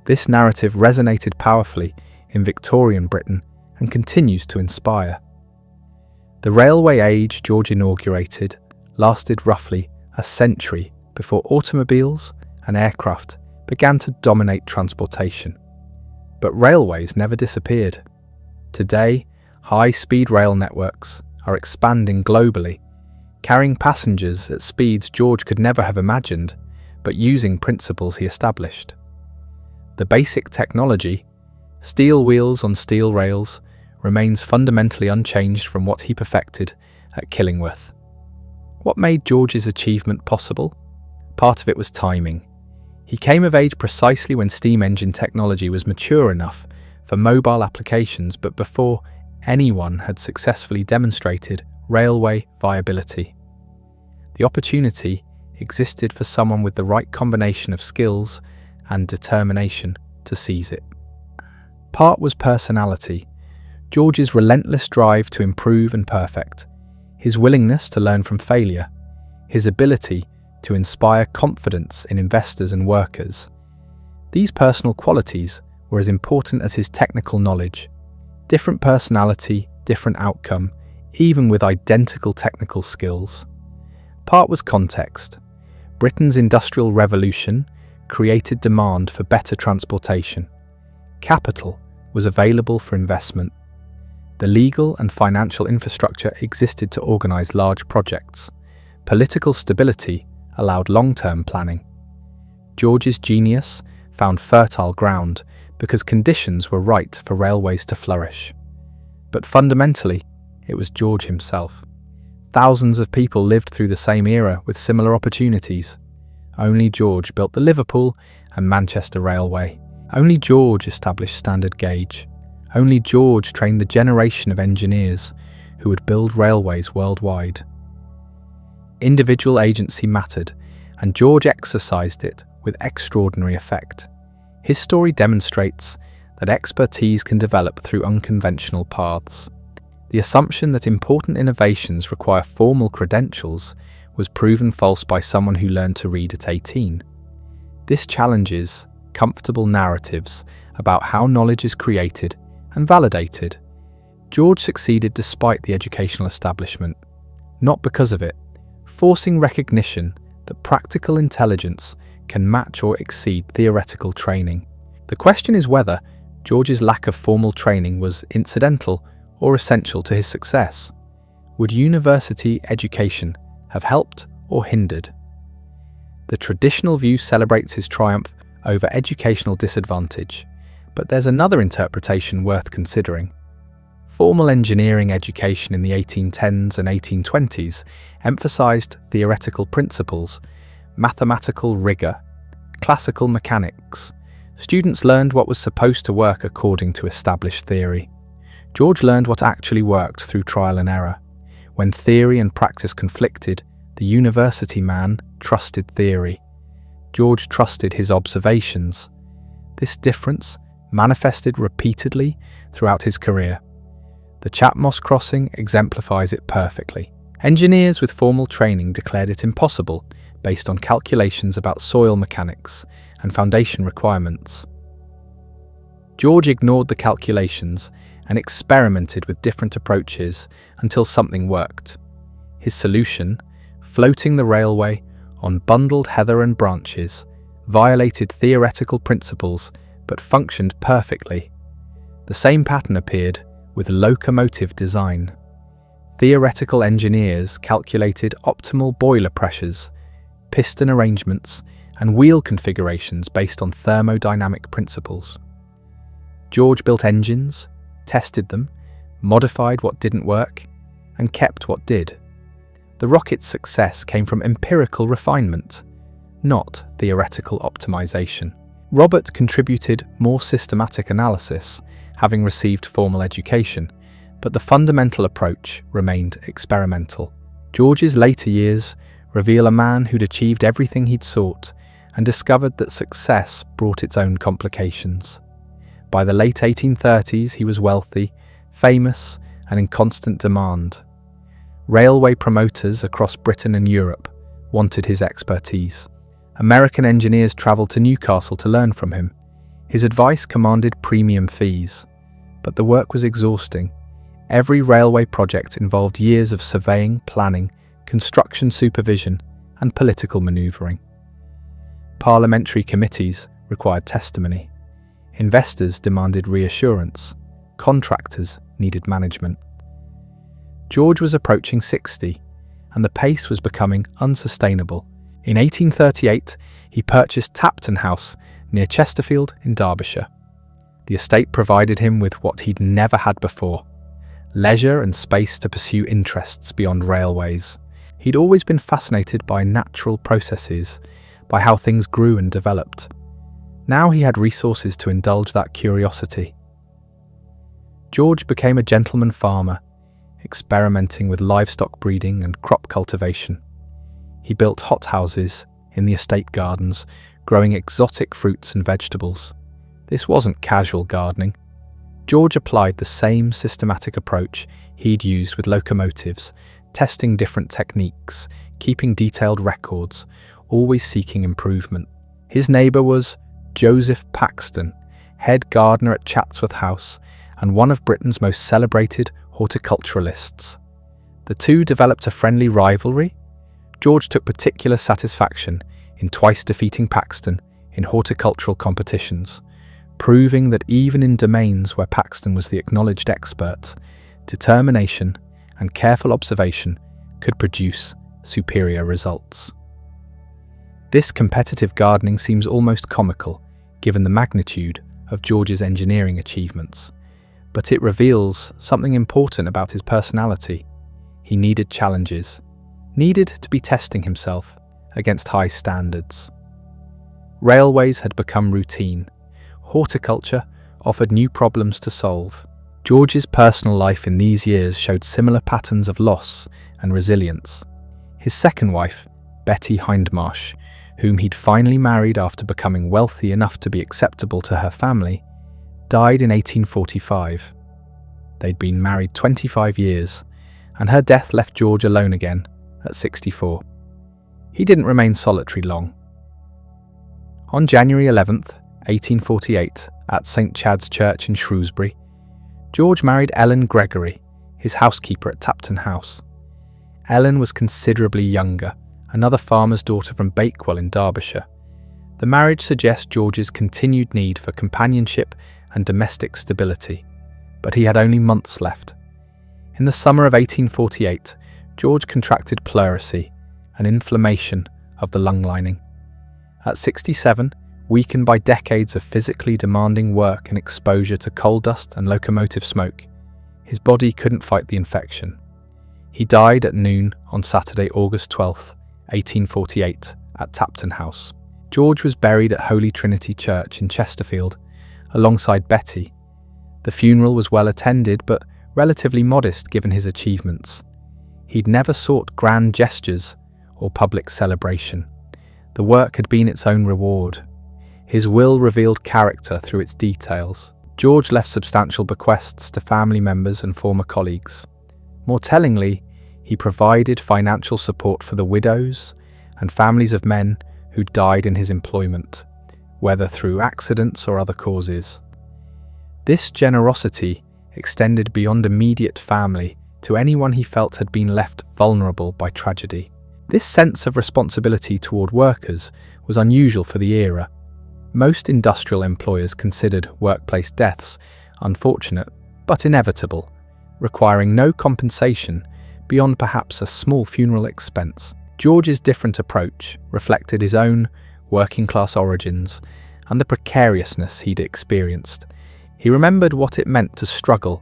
Speaker 1: This narrative resonated powerfully in Victorian Britain and continues to inspire. The railway age George inaugurated lasted roughly a century before automobiles and aircraft began to dominate transportation. But railways never disappeared. Today, high-speed rail networks are expanding globally, carrying passengers at speeds George could never have imagined, but using principles he established. The basic technology, steel wheels on steel rails, remains fundamentally unchanged from what he perfected at Killingworth. What made George's achievement possible? Part of it was timing. He came of age precisely when steam engine technology was mature enough for mobile applications, but before anyone had successfully demonstrated railway viability. The opportunity existed for someone with the right combination of skills and determination to seize it. Part was personality, George's relentless drive to improve and perfect, his willingness to learn from failure, his ability to inspire confidence in investors and workers. These personal qualities were as important as his technical knowledge. Different personality, different outcome, even with identical technical skills. Part was context. Britain's industrial revolution created demand for better transportation. Capital was available for investment. The legal and financial infrastructure existed to organise large projects. Political stability allowed long-term planning. George's genius found fertile ground because conditions were right for railways to flourish. But fundamentally, it was George himself. Thousands of people lived through the same era with similar opportunities. Only George built the Liverpool and Manchester Railway. Only George established standard gauge. Only George trained the generation of engineers who would build railways worldwide. Individual agency mattered, and George exercised it with extraordinary effect. His story demonstrates that expertise can develop through unconventional paths. The assumption that important innovations require formal credentials was proven false by someone who learned to read at 18. This challenges comfortable narratives about how knowledge is created and validated. George succeeded despite the educational establishment, not because of it, forcing recognition that practical intelligence can match or exceed theoretical training. The question is whether George's lack of formal training was incidental or essential to his success. Would university education have helped or hindered? The traditional view celebrates his triumph over educational disadvantage, but there's another interpretation worth considering. Formal engineering education in the 1810s and 1820s emphasized theoretical principles, mathematical rigor, classical mechanics. Students learned what was supposed to work according to established theory. George learned what actually worked through trial and error. When theory and practice conflicted, the university man trusted theory. George trusted his observations. This difference manifested repeatedly throughout his career. The Chatmoss crossing exemplifies it perfectly. Engineers with formal training declared it impossible based on calculations about soil mechanics and foundation requirements. George ignored the calculations and experimented with different approaches until something worked. His solution, floating the railway on bundled heather and branches, violated theoretical principles but functioned perfectly. The same pattern appeared with locomotive design. Theoretical engineers calculated optimal boiler pressures, piston arrangements, and wheel configurations based on thermodynamic principles. George built engines, tested them, modified what didn't work, and kept what did. The rocket's success came from empirical refinement, not theoretical optimization. Robert contributed more systematic analysis, having received formal education, but the fundamental approach remained experimental. George's later years reveal a man who'd achieved everything he'd sought and discovered that success brought its own complications. By the late 1830s, he was wealthy, famous, and in constant demand. Railway promoters across Britain and Europe wanted his expertise. American engineers travelled to Newcastle to learn from him. His advice commanded premium fees, but the work was exhausting. Every railway project involved years of surveying, planning, construction supervision, and political manoeuvring. Parliamentary committees required testimony. Investors demanded reassurance. Contractors needed management. George was approaching 60, and the pace was becoming unsustainable. In 1838, he purchased Tapton House near Chesterfield in Derbyshire. The estate provided him with what he'd never had before: leisure and space to pursue interests beyond railways. He'd always been fascinated by natural processes, by how things grew and developed. Now he had resources to indulge that curiosity. George became a gentleman farmer, experimenting with livestock breeding and crop cultivation. He built hothouses in the estate gardens, growing exotic fruits and vegetables. This wasn't casual gardening. George applied the same systematic approach he'd used with locomotives, testing different techniques, keeping detailed records, always seeking improvement. His neighbour was Joseph Paxton, head gardener at Chatsworth House and one of Britain's most celebrated horticulturalists. The two developed a friendly rivalry. George took particular satisfaction in twice defeating Paxton in horticultural competitions, proving that even in domains where Paxton was the acknowledged expert, determination and careful observation could produce superior results. This competitive gardening seems almost comical, given the magnitude of George's engineering achievements, but it reveals something important about his personality. He needed challenges, needed to be testing himself against high standards. Railways had become routine. Horticulture offered new problems to solve. George's personal life in these years showed similar patterns of loss and resilience. His second wife, Betty Hindmarsh, whom he'd finally married after becoming wealthy enough to be acceptable to her family, died in 1845. They'd been married 25 years, and her death left George alone again at 64. He didn't remain solitary long. On January 11th, 1848, at St. Chad's Church in Shrewsbury, George married Ellen Gregory, his housekeeper at Tapton House. Ellen was considerably younger, another farmer's daughter from Bakewell in Derbyshire. The marriage suggests George's continued need for companionship and domestic stability, but he had only months left. In the summer of 1848, George contracted pleurisy, an inflammation of the lung lining. At 67, weakened by decades of physically demanding work and exposure to coal dust and locomotive smoke, his body couldn't fight the infection. He died at noon on Saturday, August 12th, 1848, at Tapton House. George was buried at Holy Trinity Church in Chesterfield, alongside Betty. The funeral was well attended, but relatively modest given his achievements. He'd never sought grand gestures or public celebration. The work had been its own reward. His will revealed character through its details. George left substantial bequests to family members and former colleagues. More tellingly, he provided financial support for the widows and families of men who died in his employment, whether through accidents or other causes. This generosity extended beyond immediate family to anyone he felt had been left vulnerable by tragedy. This sense of responsibility toward workers was unusual for the era. Most industrial employers considered workplace deaths unfortunate but inevitable, requiring no compensation beyond perhaps a small funeral expense. George's different approach reflected his own working-class origins and the precariousness he'd experienced. He remembered what it meant to struggle,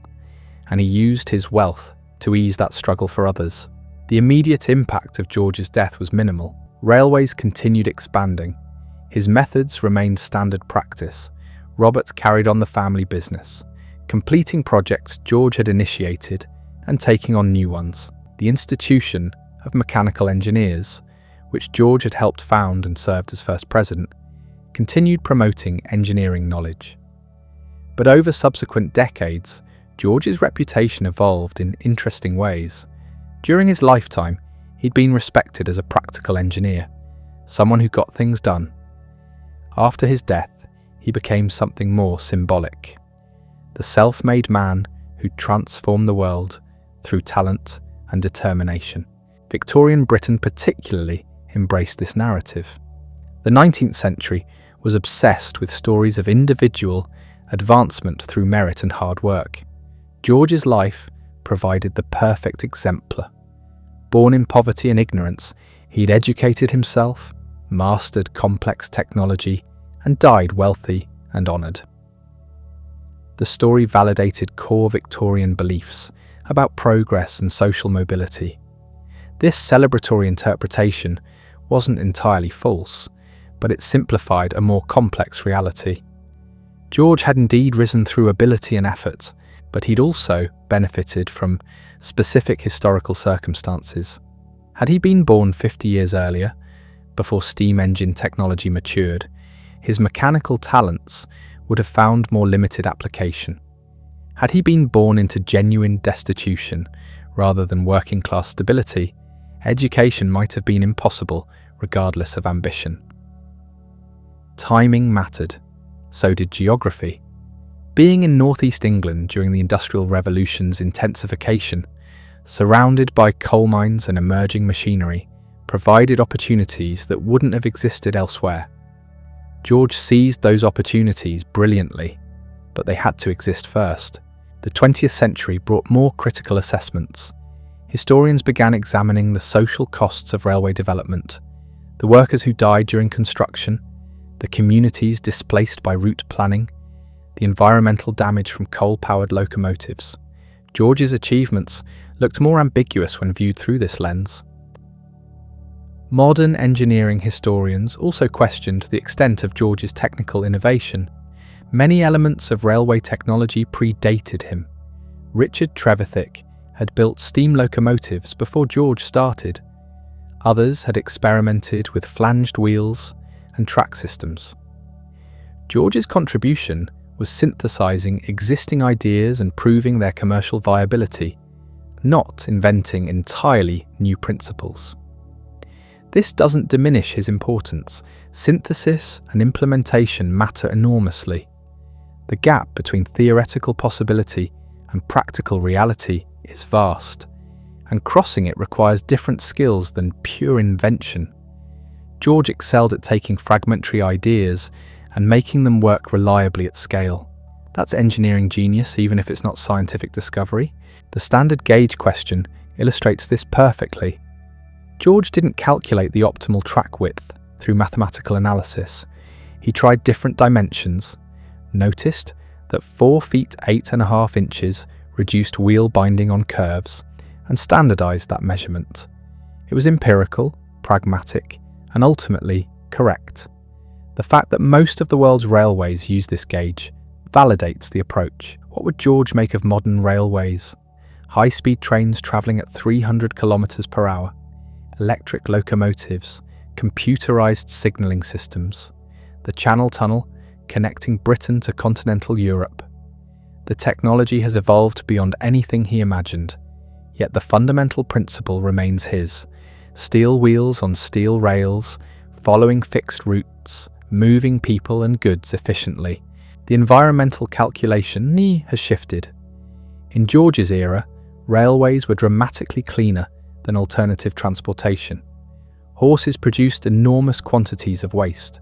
Speaker 1: and he used his wealth to ease that struggle for others. The immediate impact of George's death was minimal. Railways continued expanding. His methods remained standard practice. Robert carried on the family business, completing projects George had initiated and taking on new ones. The institution of mechanical engineers, which George had helped found and served as first president, continued promoting engineering knowledge. But over subsequent decades, George's reputation evolved in interesting ways. During his lifetime, he'd been respected as a practical engineer, someone who got things done. After his death, he became something more symbolic. The self-made man who transformed the world through talent and determination. Victorian Britain particularly embraced this narrative. The 19th century was obsessed with stories of individual advancement through merit and hard work. George's life provided the perfect exemplar. Born in poverty and ignorance, he'd educated himself, mastered complex technology, and died wealthy and honoured. The story validated core Victorian beliefs about progress and social mobility. This celebratory interpretation wasn't entirely false, but it simplified a more complex reality. George had indeed risen through ability and effort, but he'd also benefited from specific historical circumstances. Had he been born 50 years earlier, before steam engine technology matured, his mechanical talents would have found more limited application. Had he been born into genuine destitution rather than working-class stability, education might have been impossible regardless of ambition. Timing mattered. So did geography. Being in northeast England during the Industrial Revolution's intensification, surrounded by coal mines and emerging machinery, provided opportunities that wouldn't have existed elsewhere. George seized those opportunities brilliantly, but they had to exist first. The 20th century brought more critical assessments. Historians began examining the social costs of railway development, the workers who died during construction, the communities displaced by route planning, the environmental damage from coal-powered locomotives. George's achievements looked more ambiguous when viewed through this lens. Modern engineering historians also questioned the extent of George's technical innovation. Many elements of railway technology predated him. Richard Trevithick had built steam locomotives before George started. Others had experimented with flanged wheels and track systems. George's contribution was synthesizing existing ideas and proving their commercial viability, not inventing entirely new principles. This doesn't diminish his importance. Synthesis and implementation matter enormously. The gap between theoretical possibility and practical reality is vast, and crossing it requires different skills than pure invention. George excelled at taking fragmentary ideas and making them work reliably at scale. That's engineering genius, even if it's not scientific discovery. The standard gauge question illustrates this perfectly. George didn't calculate the optimal track width through mathematical analysis. He tried different dimensions, noticed that 4 feet 8.5 inches reduced wheel binding on curves, and standardized that measurement. It was empirical, pragmatic, and ultimately correct. The fact that most of the world's railways use this gauge validates the approach. What would George make of modern railways? High-speed trains travelling at 300 kilometers per hour, electric locomotives, computerized signalling systems, the Channel Tunnel connecting Britain to continental Europe. The technology has evolved beyond anything he imagined, yet the fundamental principle remains his: steel wheels on steel rails, following fixed routes, moving people and goods efficiently. The environmental calculation has shifted. In George's era, railways were dramatically cleaner than alternative transportation. Horses produced enormous quantities of waste.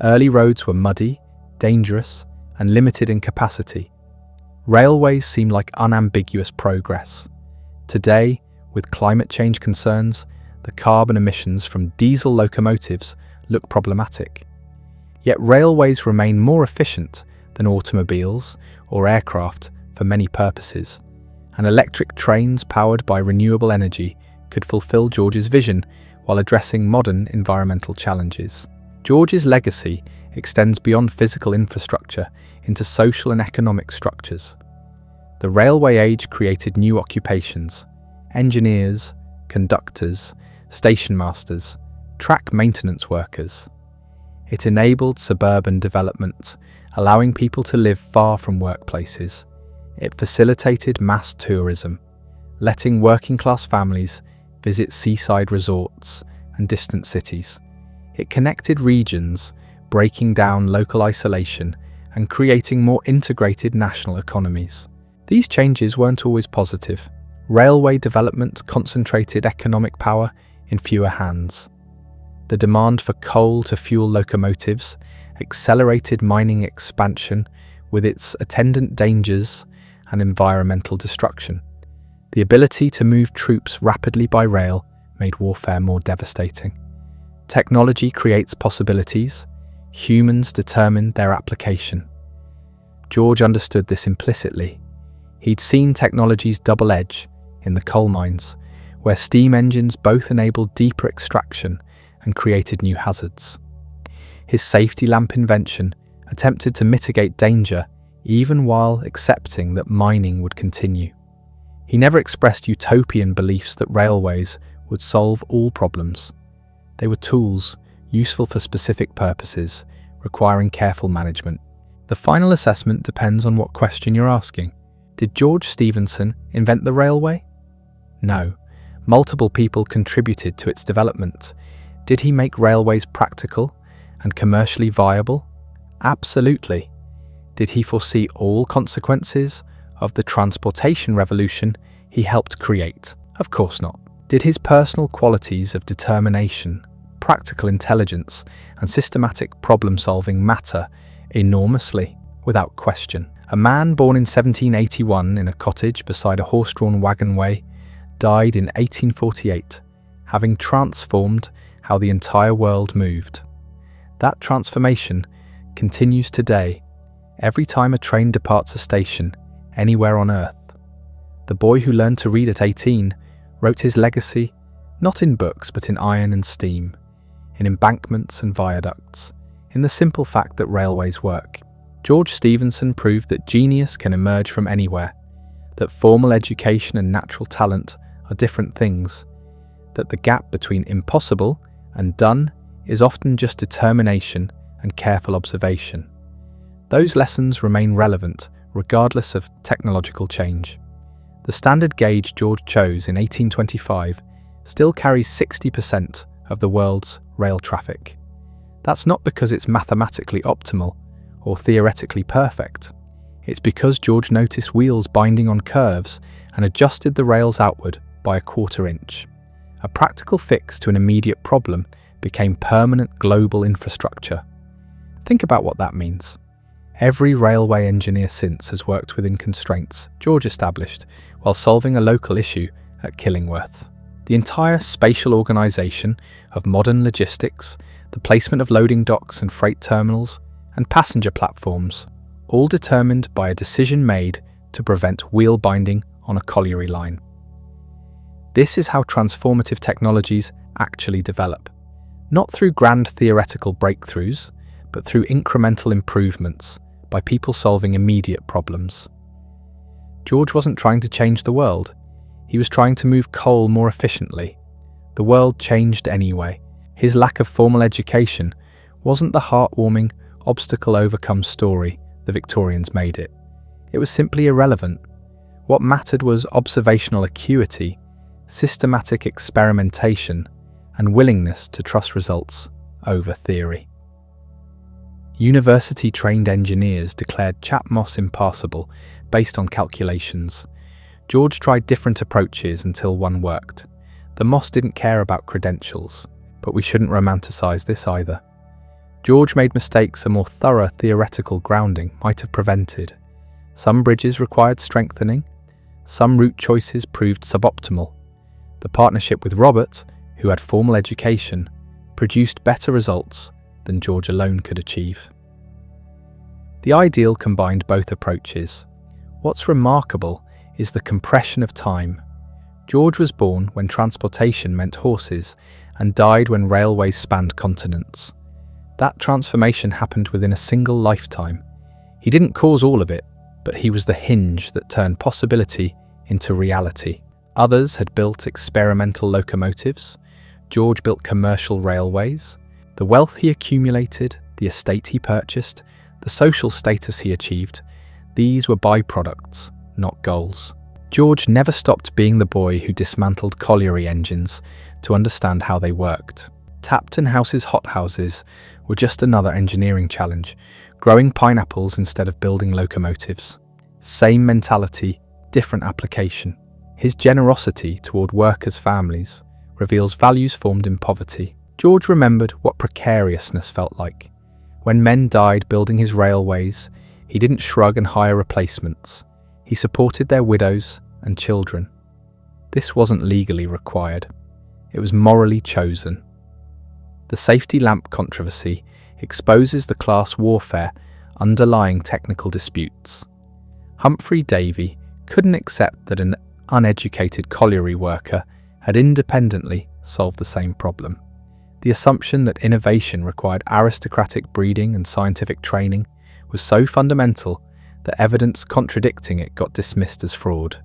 Speaker 1: Early roads were muddy, dangerous, and limited in capacity. Railways seem like unambiguous progress. Today, With climate change concerns, the carbon emissions from diesel locomotives look problematic. Yet railways remain more efficient than automobiles or aircraft for many purposes, and electric trains powered by renewable energy could fulfill George's vision while addressing modern environmental challenges. George's legacy extends beyond physical infrastructure into social and economic structures. The railway age created new occupations: engineers, conductors, station masters, track maintenance workers. It enabled suburban development, allowing people to live far from workplaces. It facilitated mass tourism, letting working-class families visit seaside resorts and distant cities. It connected regions, breaking down local isolation and creating more integrated national economies. These changes weren't always positive. Railway development concentrated economic power in fewer hands. The demand for coal to fuel locomotives accelerated mining expansion with its attendant dangers and environmental destruction. The ability to move troops rapidly by rail made warfare more devastating. Technology creates possibilities. Humans determine their application. George understood this implicitly. He'd seen technology's double edge in the coal mines, where steam engines both enabled deeper extraction and created new hazards. His safety lamp invention attempted to mitigate danger even while accepting that mining would continue. He never expressed utopian beliefs that railways would solve all problems. They were tools, useful for specific purposes, requiring careful management. The final assessment depends on what question you're asking. Did George Stephenson invent the railway? No. Multiple people contributed to its development. Did he make railways practical and commercially viable? Absolutely. Did he foresee all consequences of the transportation revolution he helped create? Of course not. Did his personal qualities of determination, practical intelligence, and systematic problem-solving matter enormously? Without question. A man born in 1781 in a cottage beside a horse-drawn wagonway died in 1848, having transformed how the entire world moved. That transformation continues today, every time a train departs a station, anywhere on Earth. The boy who learned to read at 18 wrote his legacy not in books but in iron and steam, in embankments and viaducts, in the simple fact that railways work. George Stephenson proved that genius can emerge from anywhere, that formal education and natural talent are different things, that the gap between impossible and done is often just determination and careful observation. Those lessons remain relevant regardless of technological change. The standard gauge George chose in 1825 still carries 60% of the world's rail traffic. That's not because it's mathematically optimal or theoretically perfect. It's because George noticed wheels binding on curves and adjusted the rails outward by a quarter inch. A practical fix to an immediate problem became permanent global infrastructure. Think about what that means. Every railway engineer since has worked within constraints George established while solving a local issue at Killingworth. The entire spatial organisation of modern logistics, the placement of loading docks and freight terminals, and passenger platforms, all determined by a decision made to prevent wheel binding on a colliery line. This is how transformative technologies actually develop, not through grand theoretical breakthroughs, but through incremental improvements by people solving immediate problems. George wasn't trying to change the world. He was trying to move coal more efficiently. The world changed anyway. His lack of formal education wasn't the heartwarming, obstacle-overcome story the Victorians made it. It was simply irrelevant. What mattered was observational acuity, systematic experimentation, and willingness to trust results over theory. University-trained engineers declared Chat Moss impassable based on calculations. George tried different approaches until one worked. The Moss didn't care about credentials, but we shouldn't romanticize this either. George made mistakes a more thorough theoretical grounding might have prevented. Some bridges required strengthening, some route choices proved suboptimal, The partnership with Robert, who had formal education, produced better results than George alone could achieve. The ideal combined both approaches. What's remarkable is the compression of time. George was born when transportation meant horses and died when railways spanned continents. That transformation happened within a single lifetime. He didn't cause all of it, but he was the hinge that turned possibility into reality. Others had built experimental locomotives. George built commercial railways. The wealth he accumulated, the estate he purchased, the social status he achieved, these were byproducts, not goals. George never stopped being the boy who dismantled colliery engines to understand how they worked. Tapton House's hothouses were just another engineering challenge, growing pineapples instead of building locomotives. Same mentality, different application. His generosity toward workers' families reveals values formed in poverty. George remembered what precariousness felt like. When men died building his railways, he didn't shrug and hire replacements. He supported their widows and children. This wasn't legally required. It was morally chosen. The safety lamp controversy exposes the class warfare underlying technical disputes. Humphrey Davy couldn't accept that an uneducated colliery worker had independently solved the same problem. The assumption that innovation required aristocratic breeding and scientific training was so fundamental that evidence contradicting it got dismissed as fraud.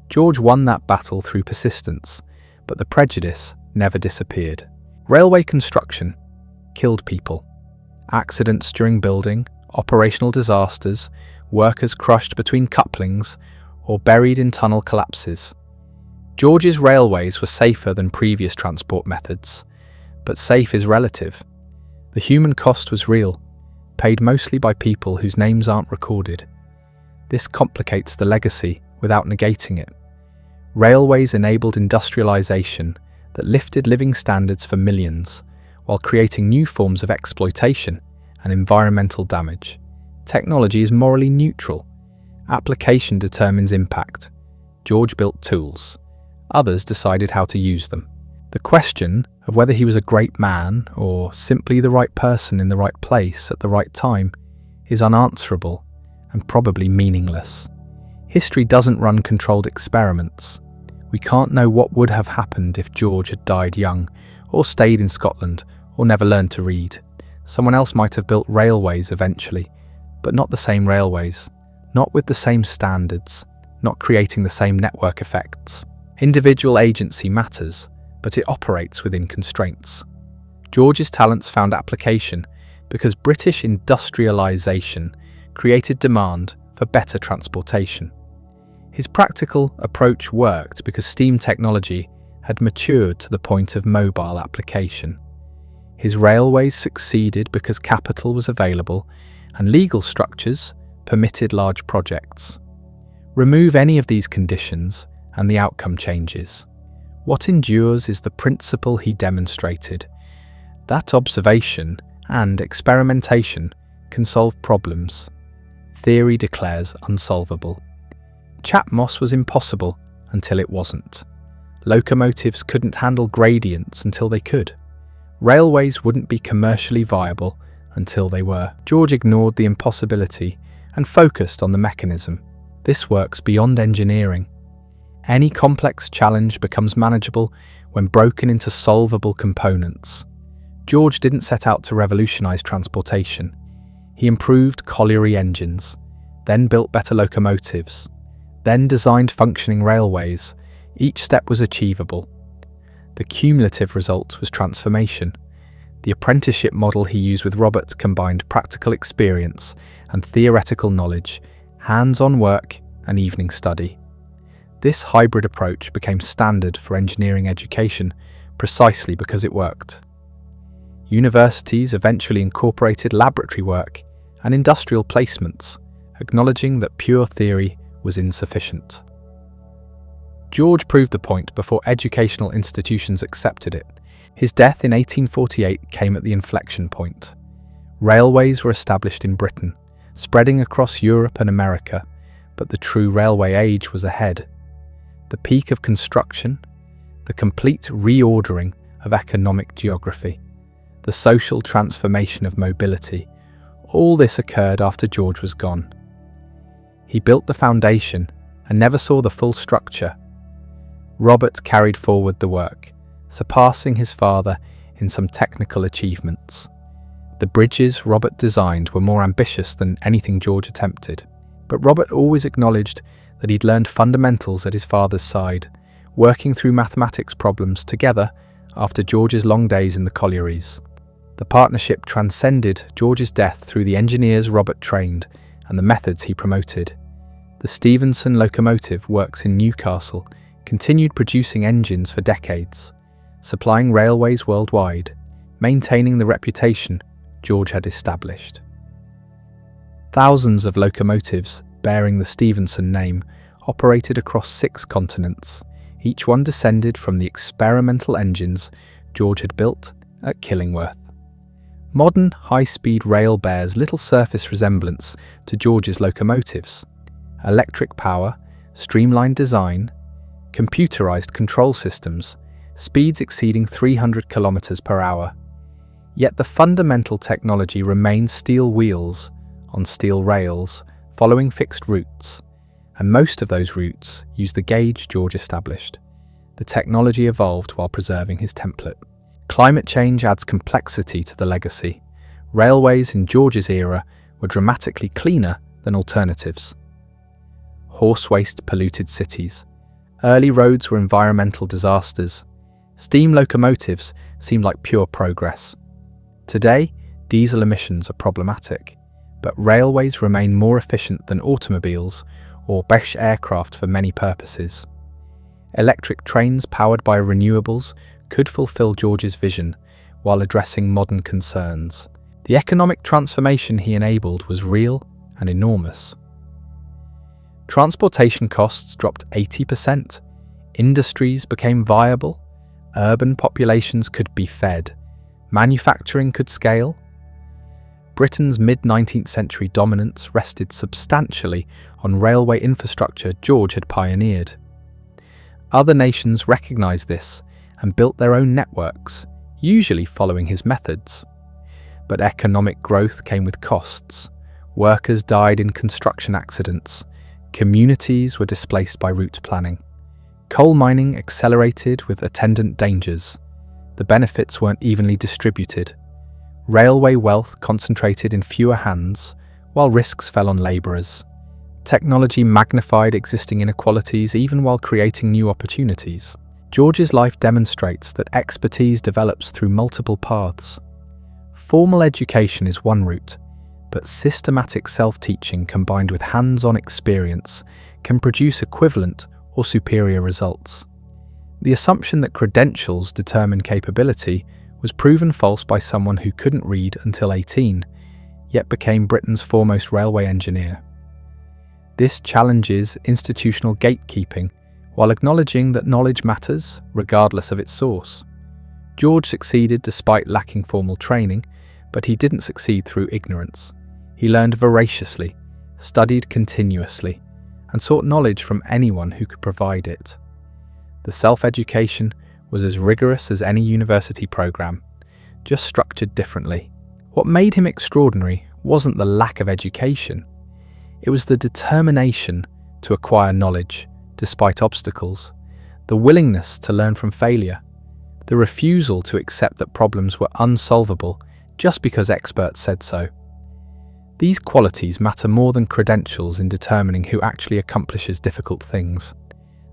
Speaker 1: George won that battle through persistence, but the prejudice never disappeared. Railway construction killed people. Accidents during building, operational disasters, workers crushed between couplings, or buried in tunnel collapses. George's railways were safer than previous transport methods, but safe is relative. The human cost was real, paid mostly by people whose names aren't recorded. This complicates the legacy without negating it. Railways enabled industrialization that lifted living standards for millions, while creating new forms of exploitation and environmental damage. Technology is morally neutral. Application determines impact. George built tools. Others decided how to use them. The question of whether he was a great man or simply the right person in the right place at the right time is unanswerable and probably meaningless. History doesn't run controlled experiments. We can't know what would have happened if George had died young, or stayed in Scotland, or never learned to read. Someone else might have built railways eventually, but not the same railways, not with the same standards, not creating the same network effects. Individual agency matters, but it operates within constraints. George's talents found application because British industrialisation created demand for better transportation. His practical approach worked because steam technology had matured to the point of mobile application. His railways succeeded because capital was available and legal structures permitted large projects. Remove any of these conditions and the outcome changes. What endures is the principle he demonstrated. That observation and experimentation can solve problems. Theory declares unsolvable. Chapmos was impossible until it wasn't. Locomotives couldn't handle gradients until they could. Railways wouldn't be commercially viable until they were. George ignored the impossibility and focused on the mechanism. This works beyond engineering. Any complex challenge becomes manageable when broken into solvable components. George didn't set out to revolutionize transportation. He improved colliery engines, then built better locomotives, then designed functioning railways. Each step was achievable. The cumulative result was transformation. The apprenticeship model he used with Robert combined practical experience and theoretical knowledge, hands-on work and evening study. This hybrid approach became standard for engineering education precisely because it worked. Universities eventually incorporated laboratory work and industrial placements, acknowledging that pure theory was insufficient. George proved the point before educational institutions accepted it. His death in 1848 came at the inflection point. Railways were established in Britain, spreading across Europe and America, but the true railway age was ahead. The peak of construction, the complete reordering of economic geography, the social transformation of mobility. All this occurred after George was gone. He built the foundation and never saw the full structure. Robert carried forward the work, surpassing his father in some technical achievements. The bridges Robert designed were more ambitious than anything George attempted, but Robert always acknowledged that he'd learned fundamentals at his father's side, working through mathematics problems together after George's long days in the collieries. The partnership transcended George's death through the engineers Robert trained and the methods he promoted. The Stephenson locomotive works in Newcastle continued producing engines for decades, supplying railways worldwide, maintaining the reputation George had established. Thousands of locomotives bearing the Stephenson name operated across 6 continents, each one descended from the experimental engines George had built at Killingworth. Modern high-speed rail bears little surface resemblance to George's locomotives. Electric power, streamlined design, computerized control systems, speeds exceeding 300 kilometers per hour. Yet the fundamental technology remains steel wheels on steel rails, following fixed routes, and most of those routes use the gauge George established. The technology evolved while preserving his template. Climate change adds complexity to the legacy. Railways in George's era were dramatically cleaner than alternatives. Horse waste polluted cities. Early roads were environmental disasters. Steam locomotives seemed like pure progress. Today, diesel emissions are problematic, but railways remain more efficient than automobiles or British aircraft for many purposes. Electric trains powered by renewables could fulfill George's vision while addressing modern concerns. The economic transformation he enabled was real and enormous. Transportation costs dropped 80%, industries became viable, urban populations could be fed, manufacturing could scale. Britain's mid-19th century dominance rested substantially on railway infrastructure George had pioneered. Other nations recognized this and built their own networks, usually following his methods. But economic growth came with costs. Workers died in construction accidents. Communities were displaced by route planning. Coal mining accelerated with attendant dangers. The benefits weren't evenly distributed. Railway wealth concentrated in fewer hands, while risks fell on labourers. Technology magnified existing inequalities even while creating new opportunities. George's life demonstrates that expertise develops through multiple paths. Formal education is one route, but systematic self-teaching combined with hands-on experience can produce equivalent or superior results. The assumption that credentials determine capability was proven false by someone who couldn't read until 18, yet became Britain's foremost railway engineer. This challenges institutional gatekeeping while acknowledging that knowledge matters regardless of its source. George succeeded despite lacking formal training, but he didn't succeed through ignorance. He learned voraciously, studied continuously, and sought knowledge from anyone who could provide it. The self-education was as rigorous as any university program, just structured differently. What made him extraordinary wasn't the lack of education. It was the determination to acquire knowledge despite obstacles, the willingness to learn from failure, the refusal to accept that problems were unsolvable just because experts said so. These qualities matter more than credentials in determining who actually accomplishes difficult things.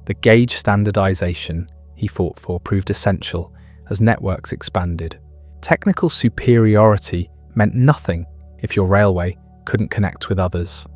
Speaker 1: The gauge standardization he fought for proved essential as networks expanded. Technical superiority meant nothing if your railway couldn't connect with others.